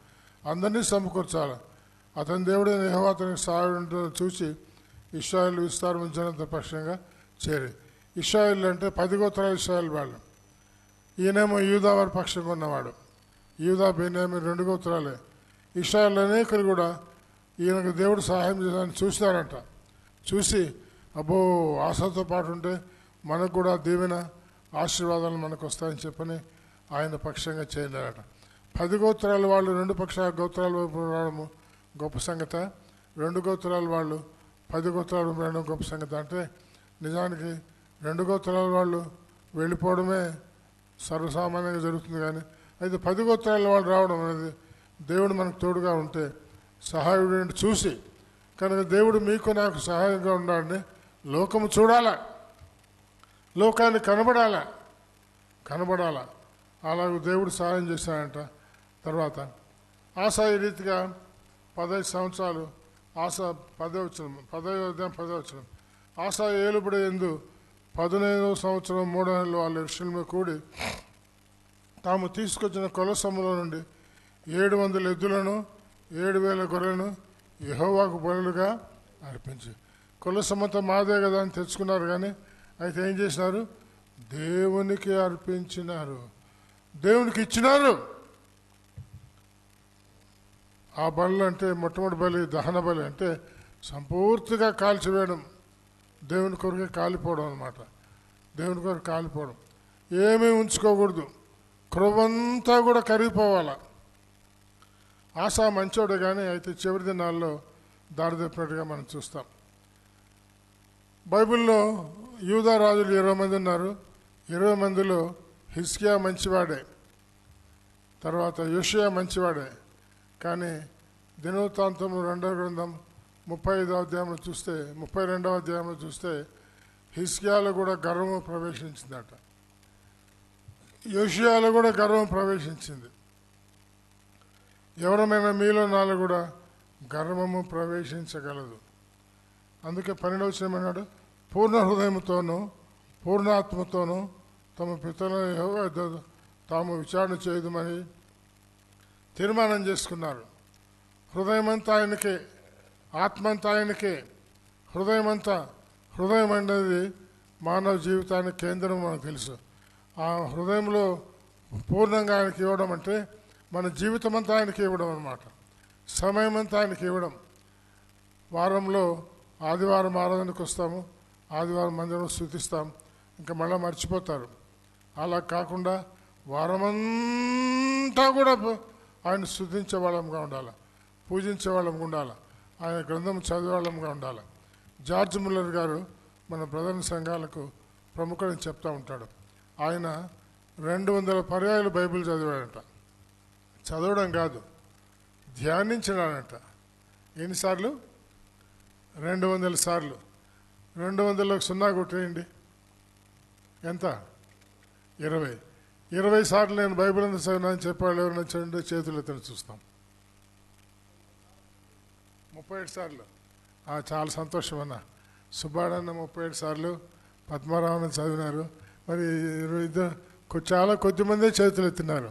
A: అందరినీ సమకూర్చాలి. అతని దేవుడైన యెహోవా అతనికి సహాయుడు చూసి ఇశ్రాయేలు విస్తారమించినంత పక్షంగా చేరి. ఇశ్రాయేలు అంటే 10 గోత్రాలు ఇశ్రాయేలు వాళ్ళు. ఈయనేమో యూదా వారి పక్షంగా ఉన్నవాడు. యూదా బెన్యామీను 2 గోత్రాలే. ఇశ్రాయేలు అనేకులు కూడా ఈయనకు దేవుడు సహాయం చేయాలని చూసినారంట. చూసి అబ్బో ఆశతో పాటు ఉంటే మనకు కూడా దీవెన ఆశీర్వాదాలు మనకు వస్తాయని చెప్పని ఆయన పక్షంగా చేయలేరట. 10 గోత్రాల వాళ్ళు 2 గోత్రాల వైపు రావడము గొప్ప సంగత, 2 గోత్రాల వాళ్ళు 10 గోత్రాలు రావడం గొప్ప సంగత. అంటే నిజానికి 2 గోత్రాల వాళ్ళు వెళ్ళిపోవడమే సర్వసామాన్యంగా జరుగుతుంది. కానీ అయితే 10 గోత్రాల వాళ్ళు రావడం అనేది దేవుడు మనకు తోడుగా ఉంటే సహాయుడు చూసి, కనుక దేవుడు మీకు నాకు సహాయంగా ఉన్నాడని లోకము చూడాలా, లోకానికి కనబడాలా. అలాగే దేవుడు సహాయం చేశాడంట. తర్వాత ఆశ ఈ రీతిగా 15 సంవత్సరాలు ఆశ 10వ ఆశ ఏలుబడి ఎందు 15వ సంవత్సరం 3వ నెలలో వాళ్ళు యెరూషలేములో కూడి తాము తీసుకొచ్చిన కొలసములో నుండి 700 ఎద్దులను 7,000 గొర్రెలను యెహోవాకు బలులుగా అర్పించి, కొలసమంతా మాదే కదా అని తెచ్చుకున్నారు. కానీ అయితే ఏం చేసినారు? దేవునికి అర్పించినారు, దేవునికి ఇచ్చినారు. ఆ బలు అంటే మొట్టమొదటి బలి దహన బలి, అంటే సంపూర్తిగా కాల్చివేయడం, దేవుని కొరకే కాలిపోవడం అన్నమాట. దేవుని కొరకు కాలిపోవడం, ఏమీ ఉంచుకోకూడదు, క్రొవ్వంతా కూడా కరిగిపోవాలా. ఆశ మంచోడే కానీ అయితే చివరి దినాల్లో దారి తప్పినట్టుగా మనం చూస్తాం. బైబిల్లో యూదా రాజులు 20 మంది ఉన్నారు. 20 మందిలో హిజ్కియా మంచివాడే, తర్వాత యోషియా మంచివాడే. కానీ దినవృత్తాంతము 2వ గ్రంథం 32వ అధ్యాయంలో చూస్తే హిజ్కియాలో కూడా గర్వము ప్రవేశించిందట, యోషియాలో కూడా గర్వం ప్రవేశించింది. ఎవరమైనా మీలో నాలో కూడా గర్వము ప్రవేశించగలదు. అందుకే 12వ వచనం అన్నాడు, పూర్ణ హృదయంతోనూ పూర్ణాత్మతోనూ తమ పితరులను యెహోవా యొద్ద తాము విచారణ చేయదుమని తీర్మానం చేసుకున్నారు. హృదయమంతా ఆయనకే, ఆత్మంతా ఆయనకే. హృదయం అనేది మానవ జీవితానికి కేంద్రం మనకు తెలుసు. ఆ హృదయంలో పూర్ణంగా ఆయనకి ఇవ్వడం అంటే మన జీవితం అంతా ఆయనకి ఇవ్వడం అన్నమాట. సమయం అంతా ఆయనకి ఇవ్వడం. వారంలో ఆదివారం ఆరాధనకు వస్తాము, ఆదివారం మందిరం స్తుతిస్తాం, ఇంకా మళ్ళీ మర్చిపోతారు. అలా కాకుండా వారమంతా కూడా ఆయన స్తుతించే వాళ్ళంగా ఉండాలి, పూజించే వాళ్ళంగా ఉండాలి, ఆయన గ్రంథం చదివే వాళ్ళంగా ఉండాలి. జార్జ్ ముల్లర్ గారు మన బ్రదర్ సంఘాలకు ప్రముఖుడని చెప్తూ ఉంటాడు. ఆయన 200 పర్యాయాలు బైబిల్ చదివాడంట. చదవడం కాదు, ధ్యానించినాడంట. ఎన్నిసార్లు? 200 సార్లు. 200లకు 0 కొట్టేయండి, ఎంత? 20 సార్లు నేను బైబిల్ అంతా చదివినా అని చెప్పేవాళ్ళు ఎవరైనా చూడండి, చేతులు ఎత్తున చూస్తాం. 37 సార్లు. చాలా సంతోషం అన్న. సుబ్బాడన్న 37 సార్లు, పద్మారావణ చదివినారు. మరి చాలా కొద్దిమందే చేతులు ఎత్తినారు.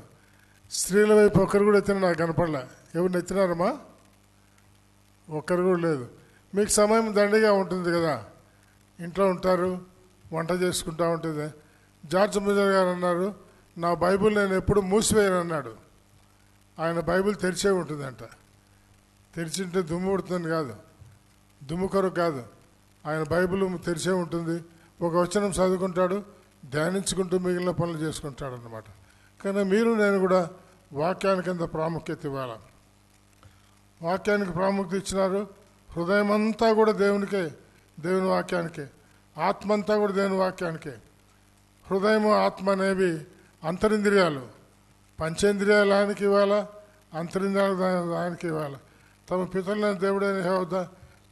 A: స్త్రీల వైపు ఒక్కరు కూడా ఎత్తిన నాకు కనపడలే. ఎవరిని ఎత్తినారమ్మా? ఒక్కరు కూడా లేదు. మీకు సమయం దండిగా ఉంటుంది కదా, ఇంట్లో ఉంటారు, వంట చేసుకుంటూ ఉంటుంది. జార్జ్ ముల్లర్ గారు అన్నారు, నా బైబిల్ నేను ఎప్పుడు మూసివేయను అన్నాడు. ఆయన బైబిల్ తెరిచే ఉంటుందంట. తెరిచింటే దుమ్ము పుడుతుంది కాదు, దుమ్ము కొరకు కాదు, ఆయన బైబిల్ తెరిచే ఉంటుంది. ఒక వచనం చదువుకుంటాడు, ధ్యానించుకుంటూ మిగిలిన పనులు చేసుకుంటాడు అన్నమాట. కానీ మీరు నేను కూడా వాక్యానికి ఎంత ప్రాముఖ్యత ఇవ్వాలి. వాక్యానికి ప్రాముఖ్యత ఇచ్చినారు. హృదయం అంతా కూడా దేవునికే, దేవుని వాక్యానికే. ఆత్మ అంతా కూడా దేవుని వాక్యానికే. హృదయము ఆత్మ అనేవి అంతరింద్రియాలు. పంచేంద్రియాలు ఆయనకి ఇవ్వాలా, అంతరింద్రియాలు ఆయనకి ఇవ్వాలి. తమ పితరులైన దేవుడైన యెహోవా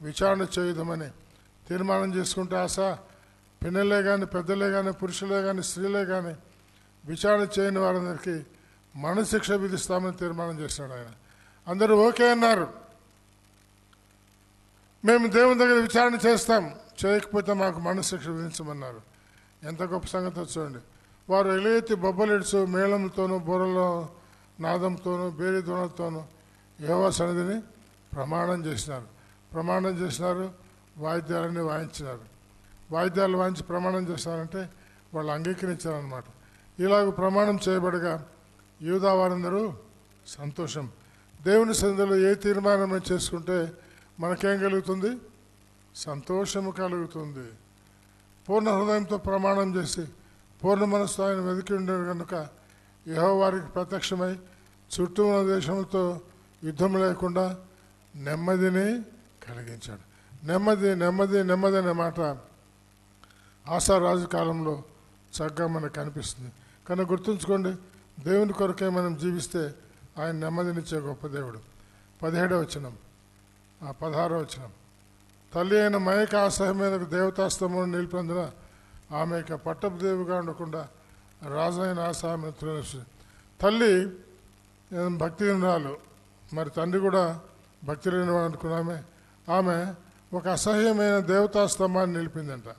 A: విచారణ చేయుదామని తీర్మానం చేసుకుంటే ఆశ పిన్నలే కానీ, పెద్దలే కానీ, పురుషులే కానీ, స్త్రీలే కానీ విచారణ చేయని వారందరికీ మరణశిక్ష విధిస్తామని తీర్మానం చేశాడు ఆయన. అందరూ ఓకే అన్నారు. మేము దేవుని దగ్గర విచారణ చేస్తాం, చేయకపోతే మాకు మరణశిక్ష విధించమన్నారు. ఎంత గొప్ప సంగతి చూడండి. వారు ఎలుగెత్తి బొబ్బలిడ్చు మేళంతోనూ బుర్రలో నాదంతోనూ బేరి ధ్వనులతోనూ యెహోవా సన్నిధిని ప్రమాణం చేసినారు. వాయిద్యాలన్నీ వాయించినారు. వాయిద్యాలు వాయించి ప్రమాణం చేస్తారంటే వాళ్ళు అంగీకరించారన్నమాట. ఇలాగ ప్రమాణం చేయబడగా యూదా వారందరూ సంతోషం. దేవుని సన్నిధిలో ఏ తీర్మానం చేసుకుంటే మనకేం కలుగుతుంది? సంతోషము కలుగుతుంది. పూర్ణ హృదయంతో ప్రమాణం చేసి పూర్ణ మనస్సు ఆయన వెతికి ఉండేది కనుక యెహోవా వారికి ప్రత్యక్షమై చుట్టూ ఉన్న దేశంతో యుద్ధం లేకుండా నెమ్మదిని కలిగించాడు. నెమ్మది నెమ్మది నెమ్మది అనే మాట ఆసా రాజు కాలంలో చక్కగా మనకు కనిపిస్తుంది. కానీ గుర్తుంచుకోండి, దేవుని కొరకే మనం జీవిస్తే ఆయన నెమ్మదినిచ్చే గొప్ప దేవుడు. 17వ వచనం, 16వ వచనం. తల్లి అయిన మయక ఆసహ మీదకు దేవతాస్తంభం నిలిపినందున ఆమె పట్టపు దేవుగా ఉండకుండా రాజు అయిన ఆశ ఆమెను త్రోసి. తల్లి భక్తిహీనురాలు, మరి తండ్రి కూడా భక్తి లేనివాడు అనుకున్నామే. ఆమె ఒక అసహ్యమైన దేవతా స్తంభాన్ని నిలిపిందంట.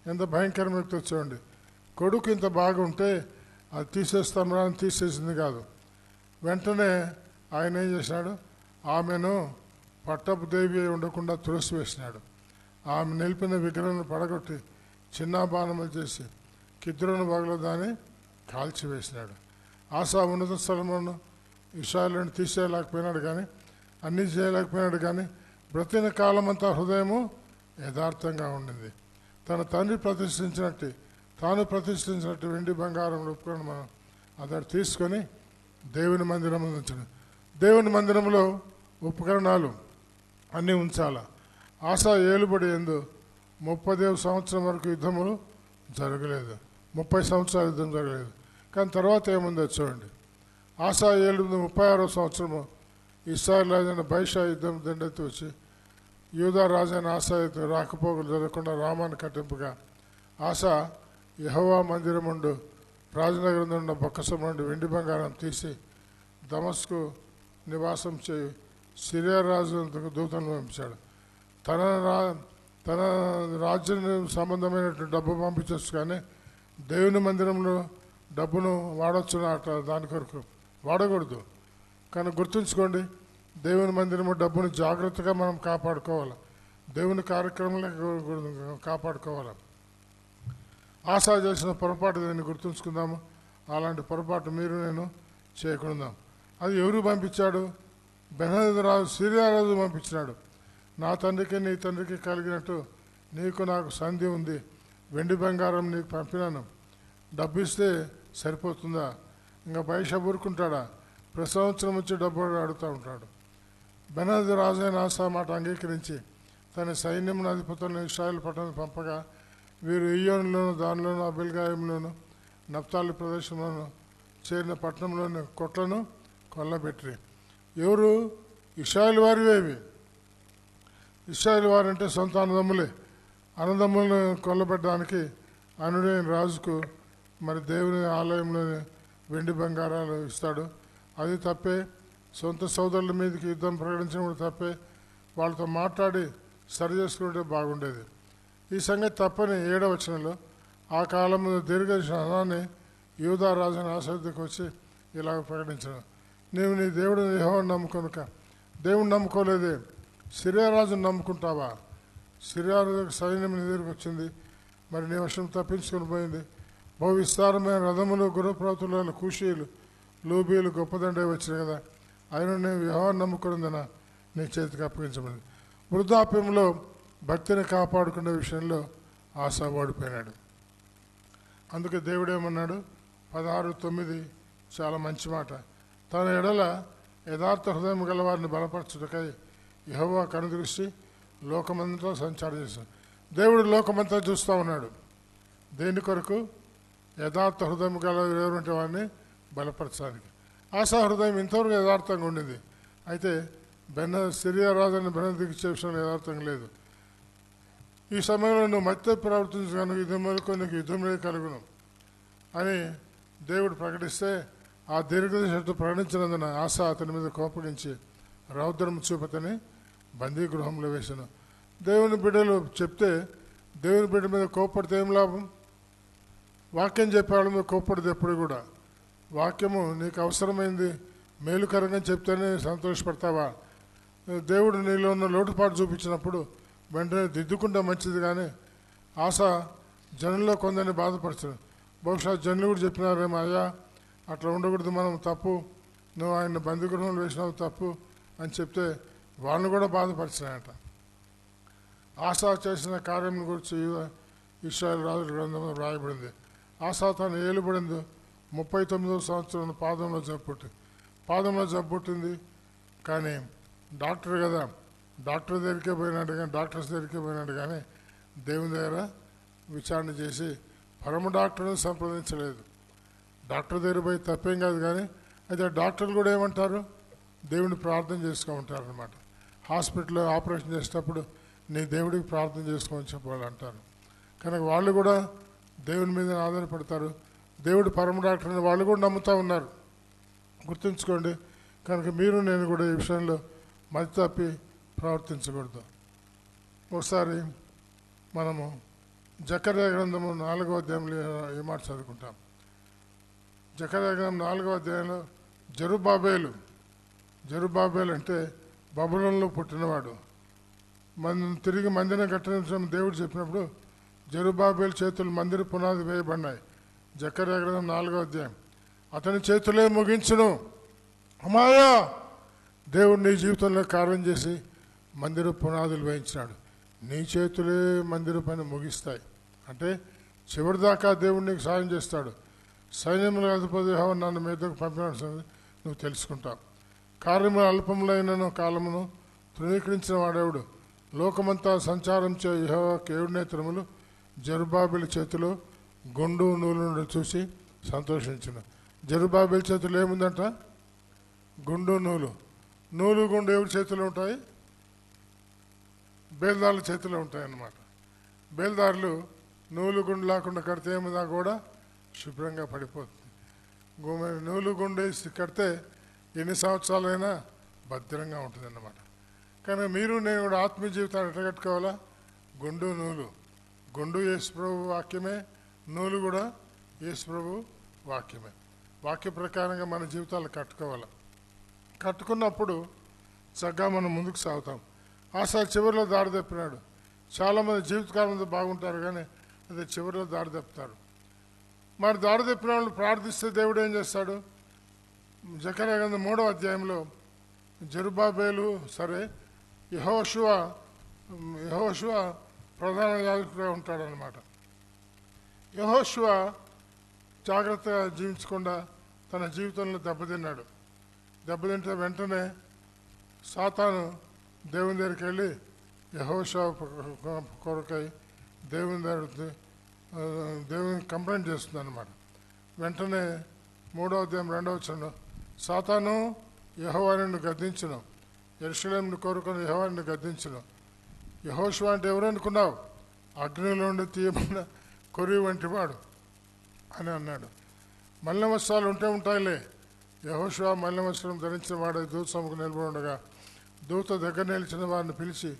A: ఎంత భయంకరమైన చూడండి. కొడుకు ఇంత బాగుంటే అది తీసేస్తామని తీసేసింది కాదు. వెంటనే ఆయన ఏం చేశాడు? ఆమెను పట్టపు దేవి ఉండకుండా తులసివేసినాడు. ఆమె నిలిపిన విగ్రహాన్ని పడగొట్టి చిన్న బాణములు చేసి కిద్రోను బాగులో దాన్ని కాల్చివేసినాడు. ఆసా ఉన్నత స్థలంలో ఇశ్రాయేలును తీసేయలేకపోయినాడు, కానీ అన్నీ చేయలేకపోయినాడు. కానీ బ్రతిన కాలమంతా హృదయము యథార్థంగా ఉండింది. తన తండ్రి ప్రతిష్ఠించినట్టు తాను ప్రతిష్ఠించినట్టు వెండి బంగారం ఒప్పుకొని మనం అతడు తీసుకొని దేవుని మందిరం ఉంచాడు. దేవుని మందిరంలో ఉపకరణాలు అన్నీ ఉంచాల. ఆసా ఏలుబడి ఎందు 30వ సంవత్సరం వరకు యుద్ధములు జరగలేదు. 30 సంవత్సరాలు యుద్ధం జరగలేదు. కానీ తర్వాత ఏముందో చూడండి. ఆసా 36వ సంవత్సరము ఇశ్రాయేలు రాజైన బయషా యుద్ధం దండెత్తి వచ్చి యూదా రాజైన ఆసా రాకపోకలు జరగకుండా రామాన్ని కట్టింపుగా ఆసా యెహోవా మందిరముండు రాజనగరం ఉన్న బొక్కసం నుండి వెండి బంగారం తీసి దమస్కు నివాసం చేయి సిరియా రాజు దూతలను పంపించాడు. తన రాజ్యం సంబంధమైనటువంటి డబ్బు పంపించవచ్చు, కానీ దేవుని మందిరంలో డబ్బును వాడచ్చు దాని కొరకు వాడకూడదు. కానీ గుర్తుంచుకోండి, దేవుని మందిరము డబ్బును జాగ్రత్తగా మనం కాపాడుకోవాలి. దేవుని కార్యక్రమంలో కాపాడుకోవాలి. ఆశా చేసిన పొరపాటు దీన్ని గుర్తుంచుకుందాము. అలాంటి పొరపాటు మీరు నేను చేయకుందాం. అది ఎవరు పంపించాడు? బెన్హదదు రాజు, సిరియా రాజు పంపించినాడు. నా తండ్రికి నీ తండ్రికి కలిగినట్టు నీకు నాకు సంధి ఉంది, వెండి బంగారం నీకు పంపినాను, డబ్బు ఇస్తే సరిపోతుందా? ఇంకా బయట ఊరుకుంటాడా? ప్రతి సంవత్సరం వచ్చి డబ్బు అడుగుతూ ఉంటాడు. బెన్హదదు రాజు అయిన ఆసా మాట అంగీకరించి తన సైన్యం అధిపతులను ఇశ్రాయేలు పట్టణం పంపగా వీరు ఇయ్యోనులోను దానిలోను అబెల్గాయంలోను నప్తాలి ప్రదేశంలోను చేరిన పట్టణంలోని కొట్లను కొల్లబెట్టి. ఎవరు? ఇశ్రాయేలు వారివేవి. ఇశ్రాయేలు వారంటే సొంత అన్నదమ్ములే. అన్నదమ్ములను కొల్లబెట్టడానికి అనుడైన రాజుకు మరి దేవుని ఆలయంలోని వెండి బంగారాలు ఇస్తాడు. అది తప్పే. సొంత సోదరుల మీదకి యుద్ధం ప్రకటించడం కూడా తప్పే. వాళ్ళతో మాట్లాడి సరి చేసుకుంటే బాగుండేది. ఈ సంగతి తప్పని 7వ వచనంలో ఆ కాలంలో దీర్ఘశానాన్ని యూదా రాజుని ఆసక్తికి వచ్చి ఇలాగ ప్రకటించడం. నీవు నీ దేవుడు యెహోవాను నమ్ముకొనుక దేవుని నమ్ముకోలేదే, సిరియా రాజును నమ్ముకుంటావా? సిరియా సైన్యం నీ దగ్గరికి వచ్చింది, మరి నీ వశం తప్పించుకొని పోయింది. బహు విస్తారమైన రథములు గుర్రప్రాతుల కూషీలు లూబీలు గొప్పదండే వచ్చినాయి కదా. ఆయన నేను యెహోవాను నమ్ముకున్నదన నీ చేతికి అప్పగించబడింది. వృద్ధాప్యంలో భక్తిని కాపాడుకునే విషయంలో ఆశ ఓడిపోయినాడు. అందుకే దేవుడు ఏమన్నాడు? 16:9 చాలా మంచి మాట. తన ఎడల యథార్థ హృదయం గల వారిని బలపరచుటకై యెహోవా కనుదృష్టి లోకమంతా సంచారం చేశాడు. దేవుడు లోకమంతా చూస్తూ ఉన్నాడు. దేని కొరకు? యథార్థ హృదయం గల ఎవరంటే వారిని బలపరచడానికి. ఆశా హృదయం ఇంతవరకు యథార్థంగా ఉండింది. అయితే సిరియా రాజుని బెనదికి ఇచ్చే విషయంలో యథార్థంగా లేదు. ఈ సమయంలో నువ్వు మధ్య ప్రవర్తించగాను యుద్ధం వరకు నీకు యుద్ధమే కలుగును అని దేవుడు ప్రకటిస్తే ఆ దీర్ఘదర్శితో ప్రకటించినందున ఆశ అతని మీద కోపగించి రౌద్రం చూపతని బందీగృహంలో వేశాను. దేవుని బిడ్డలు చెప్తే దేవుని బిడ్డ మీద కోప్పడితే ఏం లాభం? వాక్యం చెప్పేవాళ్ళ మీద కోప్పడితే ఎప్పుడు కూడా వాక్యము నీకు అవసరమైంది మేలుకరంగా చెప్తేనే సంతోషపడతావా? దేవుడు నీలో ఉన్న లోటుపాటు చూపించినప్పుడు వెంటనే దిద్దుకుంటే మంచిది. కానీ ఆశ జనుల్లో కొందరిని బాధపడుతుంది. బహుశా జనులు కూడా చెప్పినారేమో, అయ్యా అట్లా ఉండకూడదు, మనం తప్పు, నువ్వు ఆయన బందీగృహంలో వేసినావు తప్పు అని చెప్తే వాళ్ళని కూడా బాధపరిచినాయట. ఆశ చేసిన కార్యం గురించి ఇశ్రాయేలు రాజుల గ్రంథంలో రాయబడింది. ఆశ తను ఏలుబడింది 39వ సంవత్సరం పాదంలో జబ్బు పుట్టింది. కానీ డాక్టర్ కదా, డాక్టర్స్ దగ్గరికే పోయినాడు కానీ దేవుని దగ్గర విచారణ చేసి పరమ డాక్టర్ని సంప్రదించలేదు. డాక్టర్ దగ్గర పోయి తప్పేం కాదు, కానీ అయితే డాక్టర్లు కూడా ఏమంటారు? దేవుని ప్రార్థన చేసుకోమంటారు అనమాట. హాస్పిటల్లో ఆపరేషన్ చేసేటప్పుడు నీ దేవుడికి ప్రార్థన చేసుకోమని చెప్పాలి అంటారు. కనుక వాళ్ళు కూడా దేవుని మీద ఆధారపడతారు. దేవుడు పరమ డాక్టర్ని వాళ్ళు కూడా నమ్ముతూ ఉన్నారు. గుర్తుంచుకోండి. కనుక మీరు నేను కూడా ఈ విషయంలో మతి తప్పి ప్రవర్తించకూడదు. ఒకసారి మనము జకర్యా గ్రంథము 4వ అధ్యాయంలో ఈ మాట చదువుకుంటాం. జకర్యా గ్రంథం 4వ అధ్యాయంలో జెరుబ్బాబేలు అంటే బబులోనులో పుట్టినవాడు. తిరిగి మందిరం కట్టించడం దేవుడు చెప్పినప్పుడు జెరుబ్బాబేలు చేతులు మందిర పునాది వేయబడినాయి. జకర్యా గ్రంథం 4వ అధ్యాయం. అతని చేతులే ముగించును. అమ్మాయా, దేవుడు నీ జీవితంలో కార్యం చేసి మందిర పునాదులు వేయించినాడు. నీ చేతులే మందిర పని ముగిస్తాయి. అంటే చివరిదాకా దేవుడు నీకు సాయం చేస్తాడు. సైన్యముల అధిపతి యెహోవా నన్ను మీదకు పంపినాడు నువ్వు తెలుసుకుంటావు. కార్యముల అల్పములైన కాలమును తృణీకరించిన వాడేవుడు. లోకమంతా సంచారం చే యెహోవాకు 7 నేత్రములు జెరుబ్బాబెలు చేతిలో గుండు నూలు చూసి సంతోషించును. జెరుబ్బాబెలు చేతులు ఏముందంట? గుండు నూలు. నూలు గుండు ఎవరి చేతిలో ఉంటాయి? బేల్దారుల చేతిలో ఉంటాయి అన్నమాట. బేల్దారులు నూలు గుండు లేకుండా కడితే ఏముందా కూడా శుభ్రంగా పడిపోతుంది. నూలు గుండు వేసి కడితే ఎన్ని సంవత్సరాలైనా భద్రంగా ఉంటుంది అన్నమాట. కానీ మీరు నేను కూడా ఆత్మీయ జీవితాన్ని ఎట్లా కట్టుకోవాలా? గుండు నూలు. గుండు యేసు ప్రభు వాక్యమే, నూలు కూడా యేసు ప్రభు వాక్యమే. వాక్య ప్రకారంగా మన జీవితాలు కట్టుకోవాలి. కట్టుకున్నప్పుడు చక్కగా మనం ముందుకు సాగుతాం. ఆశ చివరిలో దారి తప్పినాడు. చాలామంది జీవితకాలంలో బాగుంటారు, కానీ అదే చివరిలో దారి తప్పుతారు. మరి దారి తప్పిన వాళ్ళు ప్రార్థిస్తే దేవుడు ఏం చేస్తాడు? జకర్యా గ్రంథం 3వ అధ్యాయంలో జెరుబ్బాబేలు సరే, యెహోషువ ప్రధాన యాజకుడిగా ఉంటాడనమాట. యెహోషువ జాగ్రత్తగా జీవించకుండా తన జీవితంలో దెబ్బతింటే వెంటనే సాతాను దేవుని దగ్గరికి వెళ్ళి యెహోషువ కొరకై దేవుని కంప్లైంట్ చేస్తుంది అనమాట. వెంటనే 3వ అధ్యాయం 2వ వచనంలో సాతాను యెహోవా నిన్ను గద్దించును, యెరూషలేమును కోరుకొని యెహోవా నిన్ను గద్దించును. యెహోషువ అంటే ఎవరనుకున్నావు? అగ్నిలో ఉండి తీయబడిన కొరివి వంటి వాడు అని అన్నాడు. మలిన వస్త్రాలు ఉంటాయిలే. యెహోషువ మలిన వస్త్రం ధరించిన వాడే దూత సముఖ నిలబడి ఉండగా దూత దగ్గర నిలిచిన వారిని పిలిచి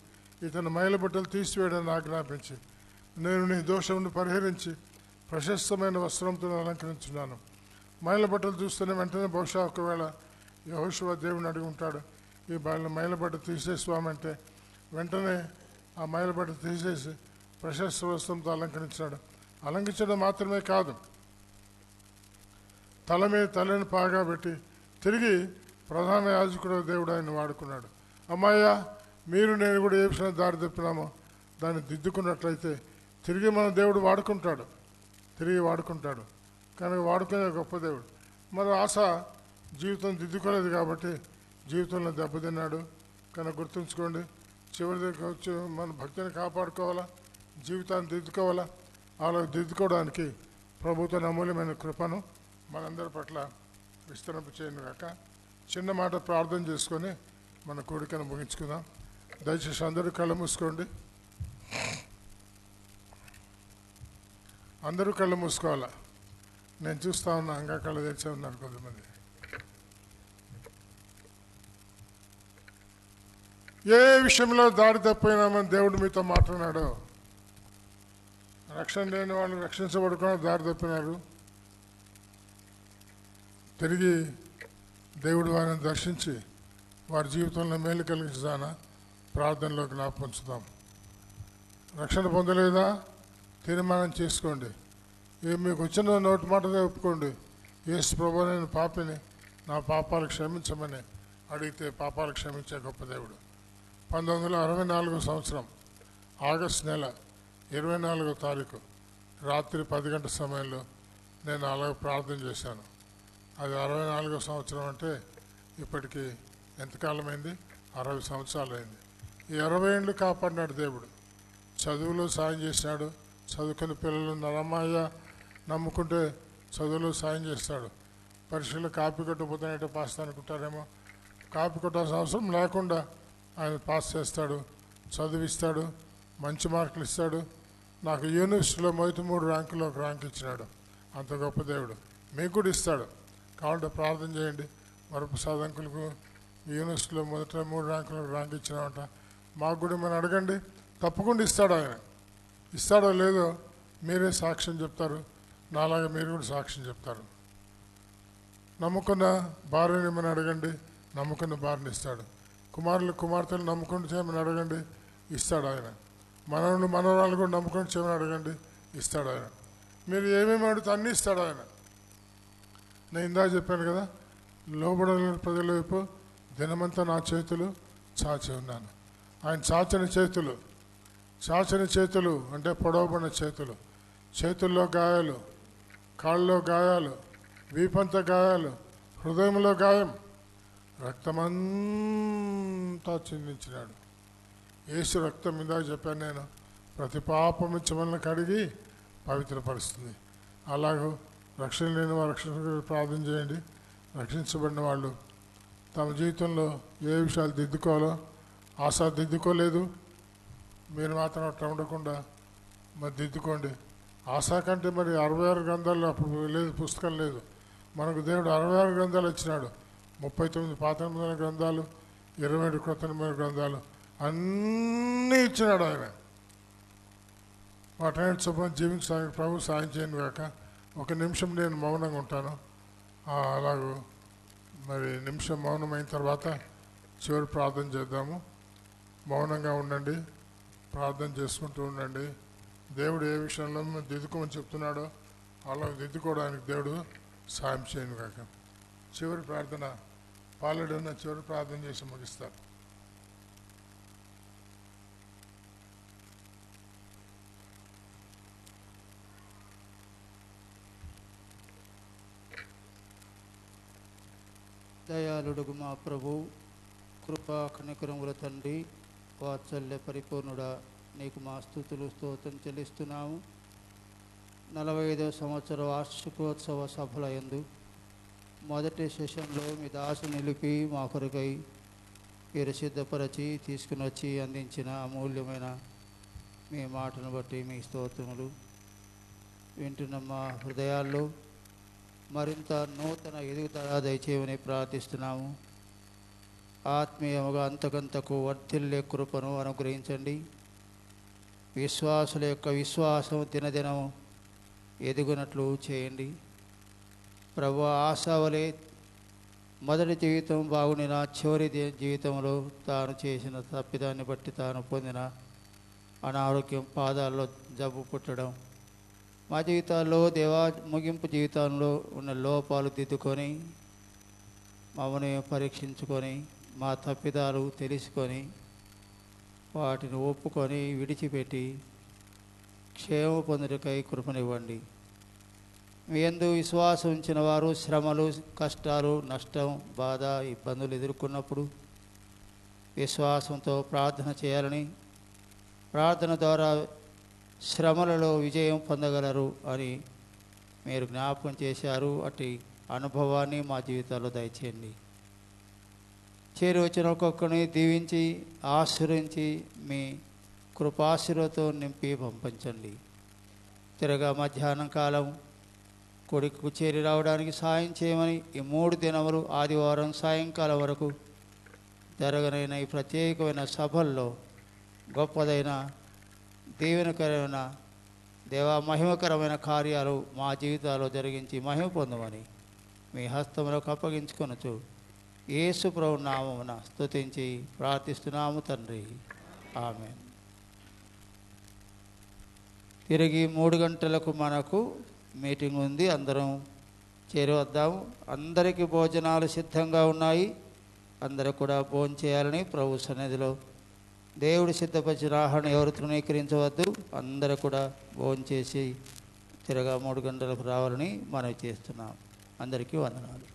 A: ఇతను మైల బట్టలు తీసివేయడానికి ఆజ్ఞాపించి, నేను నీ దోషమును పరిహరించి ప్రశస్తమైన వస్త్రంతో అలంకరించున్నాను. మైల బట్టలు చూస్తేనే వెంటనే బహుశా ఒకవేళ యెహోషువ దేవుని అడిగి ఉంటాడు, ఈ మైల బట్ట తీసేసుకోమంటే వెంటనే ఆ మైల బట్ట తీసేసి ప్రశస్త వస్త్రంతో అలంకరించాడు. అలంకరించడం మాత్రమే కాదు, తల మీద తలని పాగా పెట్టి తిరిగి ప్రధాన యాజకుడు దేవుడు ఆయన వాడుకున్నాడు. అమ్మాయ్యా, మీరు నేను కూడా ఏ విషయంలో దారి తప్పినామో దాన్ని దిద్దుకున్నట్లయితే తిరిగి మన దేవుడు వాడుకుంటాడు. కనుక వాడుకునే గొప్ప దేవుడు. మరి ఆశ జీవితం దిద్దుకోలేదు కాబట్టి జీవితంలో దెబ్బతిన్నాడు. కనుక గుర్తుంచుకోండి, చివరి దగ్గర వచ్చి మన భక్తిని కాపాడుకోవాలా, జీవితాన్ని దిద్దుకోవాలా. అలా దిద్దుకోవడానికి ప్రభుత్వ అమూల్యమైన కృపను మనందరి పట్ల విస్తరింప చేయను కాక చిన్న మాట ప్రార్థన చేసుకొని మన కోరికను ముగించుకుందాం. దయచేసి అందరూ కళ్ళు మూసుకోండి. అందరూ కళ్ళు మూసుకోవాలా. నేను చూస్తా ఉన్నా, ఇంకా కళ్ళు తెచ్చే ఉన్నారు కొంతమంది. ఏ విషయంలో దారి తప్పినామని దేవుడు మీతో మాట్లాడాడు. రక్షణ లేని వాళ్ళు రక్షించబడుకున్న దారి తప్పినారు. తిరిగి దేవుడు వారిని దర్శించి వారి జీవితంలో మేలు కలిగించదాన ప్రార్థనలో జ్ఞాపకం ఉంచుదాం. రక్షణ పొందలేదా తీర్మానం చేసుకోండి. మీకు వచ్చిన నోటి మాటదే ఒప్పుకోండి. యేసు ప్రభువా నేను పాపిని, నా పాపాలు క్షమించమని అడిగితే పాపాలు క్షమించే గొప్ప దేవుడు. 1964 సంవత్సరం ఆగస్టు నెల 24వ తారీఖు రాత్రి 10 గంటల సమయంలో నేను అలాగ ప్రార్థన చేశాను. అది 64వ సంవత్సరం అంటే ఇప్పటికి ఎంతకాలమైంది? 60 సంవత్సరాలు అయింది. ఈ 60 ఏళ్ళు కాపాడినాడు దేవుడు. చదువులో సాయం చేసినాడు. చదువుకుని పిల్లలు నరమయ్య నమ్ముకుంటే చదువులో సాయం చేస్తాడు. పరీక్షలు కాపీ కొట్టబోతున్నట్టు పాస్ అనుకుంటారేమో. కాపీ కొట్టాల్సిన అవసరం లేకుండా ఆయన పాస్ చేస్తాడు, చదివిస్తాడు, మంచి మార్కులు ఇస్తాడు. నాకు యూనివర్సిటీలో మొదటి 3 ర్యాంకుల్లో ఒక ర్యాంక్ ఇచ్చినాడు. అంత గొప్ప దేవుడు మీకు కూడా ఇస్తాడు. కావాలంటే ప్రార్థన చేయండి. వరప్రసాద్ అంకులకు యూనివర్సిటీలో మొదట 3 ర్యాంకుల్లో ఒక ర్యాంక్ ఇచ్చినామంట. మాకు కూడా మనం అడగండి, తప్పకుండా ఇస్తాడు ఆయన. ఇస్తాడో లేదో మీరే సాక్ష్యం చెప్తారు. నాలాగా మీరు కూడా సాక్ష్యం చెప్తారు. నమ్ముకున్న భార్యని మనం అడగండి, నమ్ముకున్న భార్యని ఇస్తాడు. కుమార్తెలు నమ్ముకుంటూ చేయమని అడగండి, ఇస్తాడు ఆయన. మనవరాలు కూడా నమ్ముకుంటూ చేయమని అడగండి, ఇస్తాడు ఆయన. మీరు ఏమేమి అడిగితే అన్నీ ఇస్తాడు ఆయన. నేను ఇందాక చెప్పాను కదా, లోబడలేని ప్రజల వైపు దినమంతా నా చేతులు చాచి ఉన్నాను. ఆయన చాచని చేతులు అంటే పొడవబడిన చేతులు, చేతుల్లో గాయాలు, కాళ్ళలో గాయాలు, వీపంతా గాయాలు, హృదయంలో గాయం, రక్తమంతా చిందించినాడు. యేసు రక్తం ఇందాక చెప్పాను నేను, ప్రతి పాపం చెమలను కడిగి పవిత్రపరుస్తుంది. అలాగూ రక్షణ లేని వారు రక్షణ ప్రార్థన చేయండి. రక్షించబడిన వాళ్ళు తమ జీవితంలో ఏ విషయాలు దిద్దుకోవాలో ఆశ దిద్దుకోలేదు. మీరు మాత్రం అట్లా ఉండకుండా మరి దిద్దుకోండి. ఆశ కంటే మరి 66 గ్రంథాలు అప్పుడు లేదు, పుస్తకం లేదు. మనకు దేవుడు 66 గ్రంథాలు ఇచ్చినాడు. 39 పాత నిబంధన గ్రంథాలు, 27 క్రొత్త నిబంధన గ్రంథాలు అన్నీ ఇచ్చినాడు ఆయన. వాటన్నిటి శుభ్రం జీవించడానికి ప్రభు సాయం చేయను కాక. 1 నిమిషం నేను మౌనంగా ఉంటాను. అలాగూ మరి నిమిషం మౌనం అయిన తర్వాత చివరి ప్రార్థన చేద్దాము. మౌనంగా ఉండండి, ప్రార్థన చేసుకుంటూ ఉండండి. దేవుడు ఏ విషయంలో దిద్దుకోమని చెప్తున్నాడో అలా దిద్దుకోవడానికి దేవుడు సాయం చేయను కాక. చివరి ప్రార్థన పాలెడున్న చివరి ప్రార్థన చేసి ముగిస్తారు.
B: దయాళుడుగు మా ప్రభు, కృపా కనికరముల తండ్రి, వాత్సల్య పరిపూర్ణుడా, నీకు మా స్తుతులు స్తోత్రం చెల్లిస్తున్నాము. 45వ సంవత్సర వార్షికోత్సవ సభల యందు మొదటి సెషన్లో మీ దాసు నిలిపి మా కొరకై మీరు సిద్ధపరచి తీసుకుని వచ్చి అందించిన అమూల్యమైన మీ మాటను బట్టి మీ స్తోత్రములు. వింటున్న మా హృదయాల్లో మరింత నూతన ఎదుగుదల దయచేయమని ప్రార్థిస్తున్నాము. ఆత్మీయముగా అంతకంతకు వర్ధిల్లే కృపను అనుగ్రహించండి. విశ్వాసుల యొక్క విశ్వాసం దినదినం ఎదుగునట్లు చేయండి. ప్రభు ఆశావలే మొదటి జీవితం బాగుండిన చివరి జీవితంలో తాను చేసిన తప్పిదాన్ని బట్టి తాను పొందిన అనారోగ్యం, పాదాల్లో జబ్బు పుట్టడం, మా జీవితాల్లో ముగింపు జీవితంలో ఉన్న లోపాలు దిద్దుకొని మమ్మల్ని పరీక్షించుకొని మా తప్పిదాలు తెలుసుకొని వాటిని ఒప్పుకొని విడిచిపెట్టి క్షేమ పొందుటకై కృపనివ్వండి. మీ యందు విశ్వాసం ఉంచిన వారు శ్రమలు, కష్టాలు, నష్టం, బాధ, ఇబ్బందులు ఎదుర్కొన్నప్పుడు విశ్వాసంతో ప్రార్థన చేయాలని, ప్రార్థన ద్వారా శ్రమలలో విజయం పొందగలరు అని మీరు జ్ఞాపకం చేశారు. అటు అనుభవాన్ని మా జీవితాల్లో దయచేయండి. చేరి వచ్చిన ఒక్కొక్కరిని దీవించి ఆశీర్వించి మీ కృపాశీర్వతో నింపి పంపించండి. తిరగా మధ్యాహ్నం కాలం కొడుకు చేరి రావడానికి సాయం చేయమని ఈ 3 దినములు ఆదివారం సాయంకాలం వరకు జరగనైన ఈ ప్రత్యేకమైన సభల్లో గొప్పదైన దీవెనకరమైన మహిమకరమైన కార్యాలు మా జీవితాల్లో జరిగించి మహిమ పొందమని మీ హస్తములకు అప్పగించుకొనుచు యేసు ప్రభు నామమున స్తుతించి ప్రార్థిస్తున్నాము తండ్రి. ఆమేన్. తిరిగి 3 గంటలకు మనకు మీటింగ్ ఉంది. అందరం చేరవద్దాము. అందరికీ భోజనాలు సిద్ధంగా ఉన్నాయి. అందరూ కూడా భోజనం చేయాలని ప్రభు సన్నిధిలో దేవుడు సిద్ధపరిచిన ఆహారం ఎవరు తృణీకరించవద్దు. అందరూ కూడా భోజనం చేసి తిరగా 3 గంటలకు రావాలని మనవి చేస్తున్నాం. అందరికీ వందనాలు.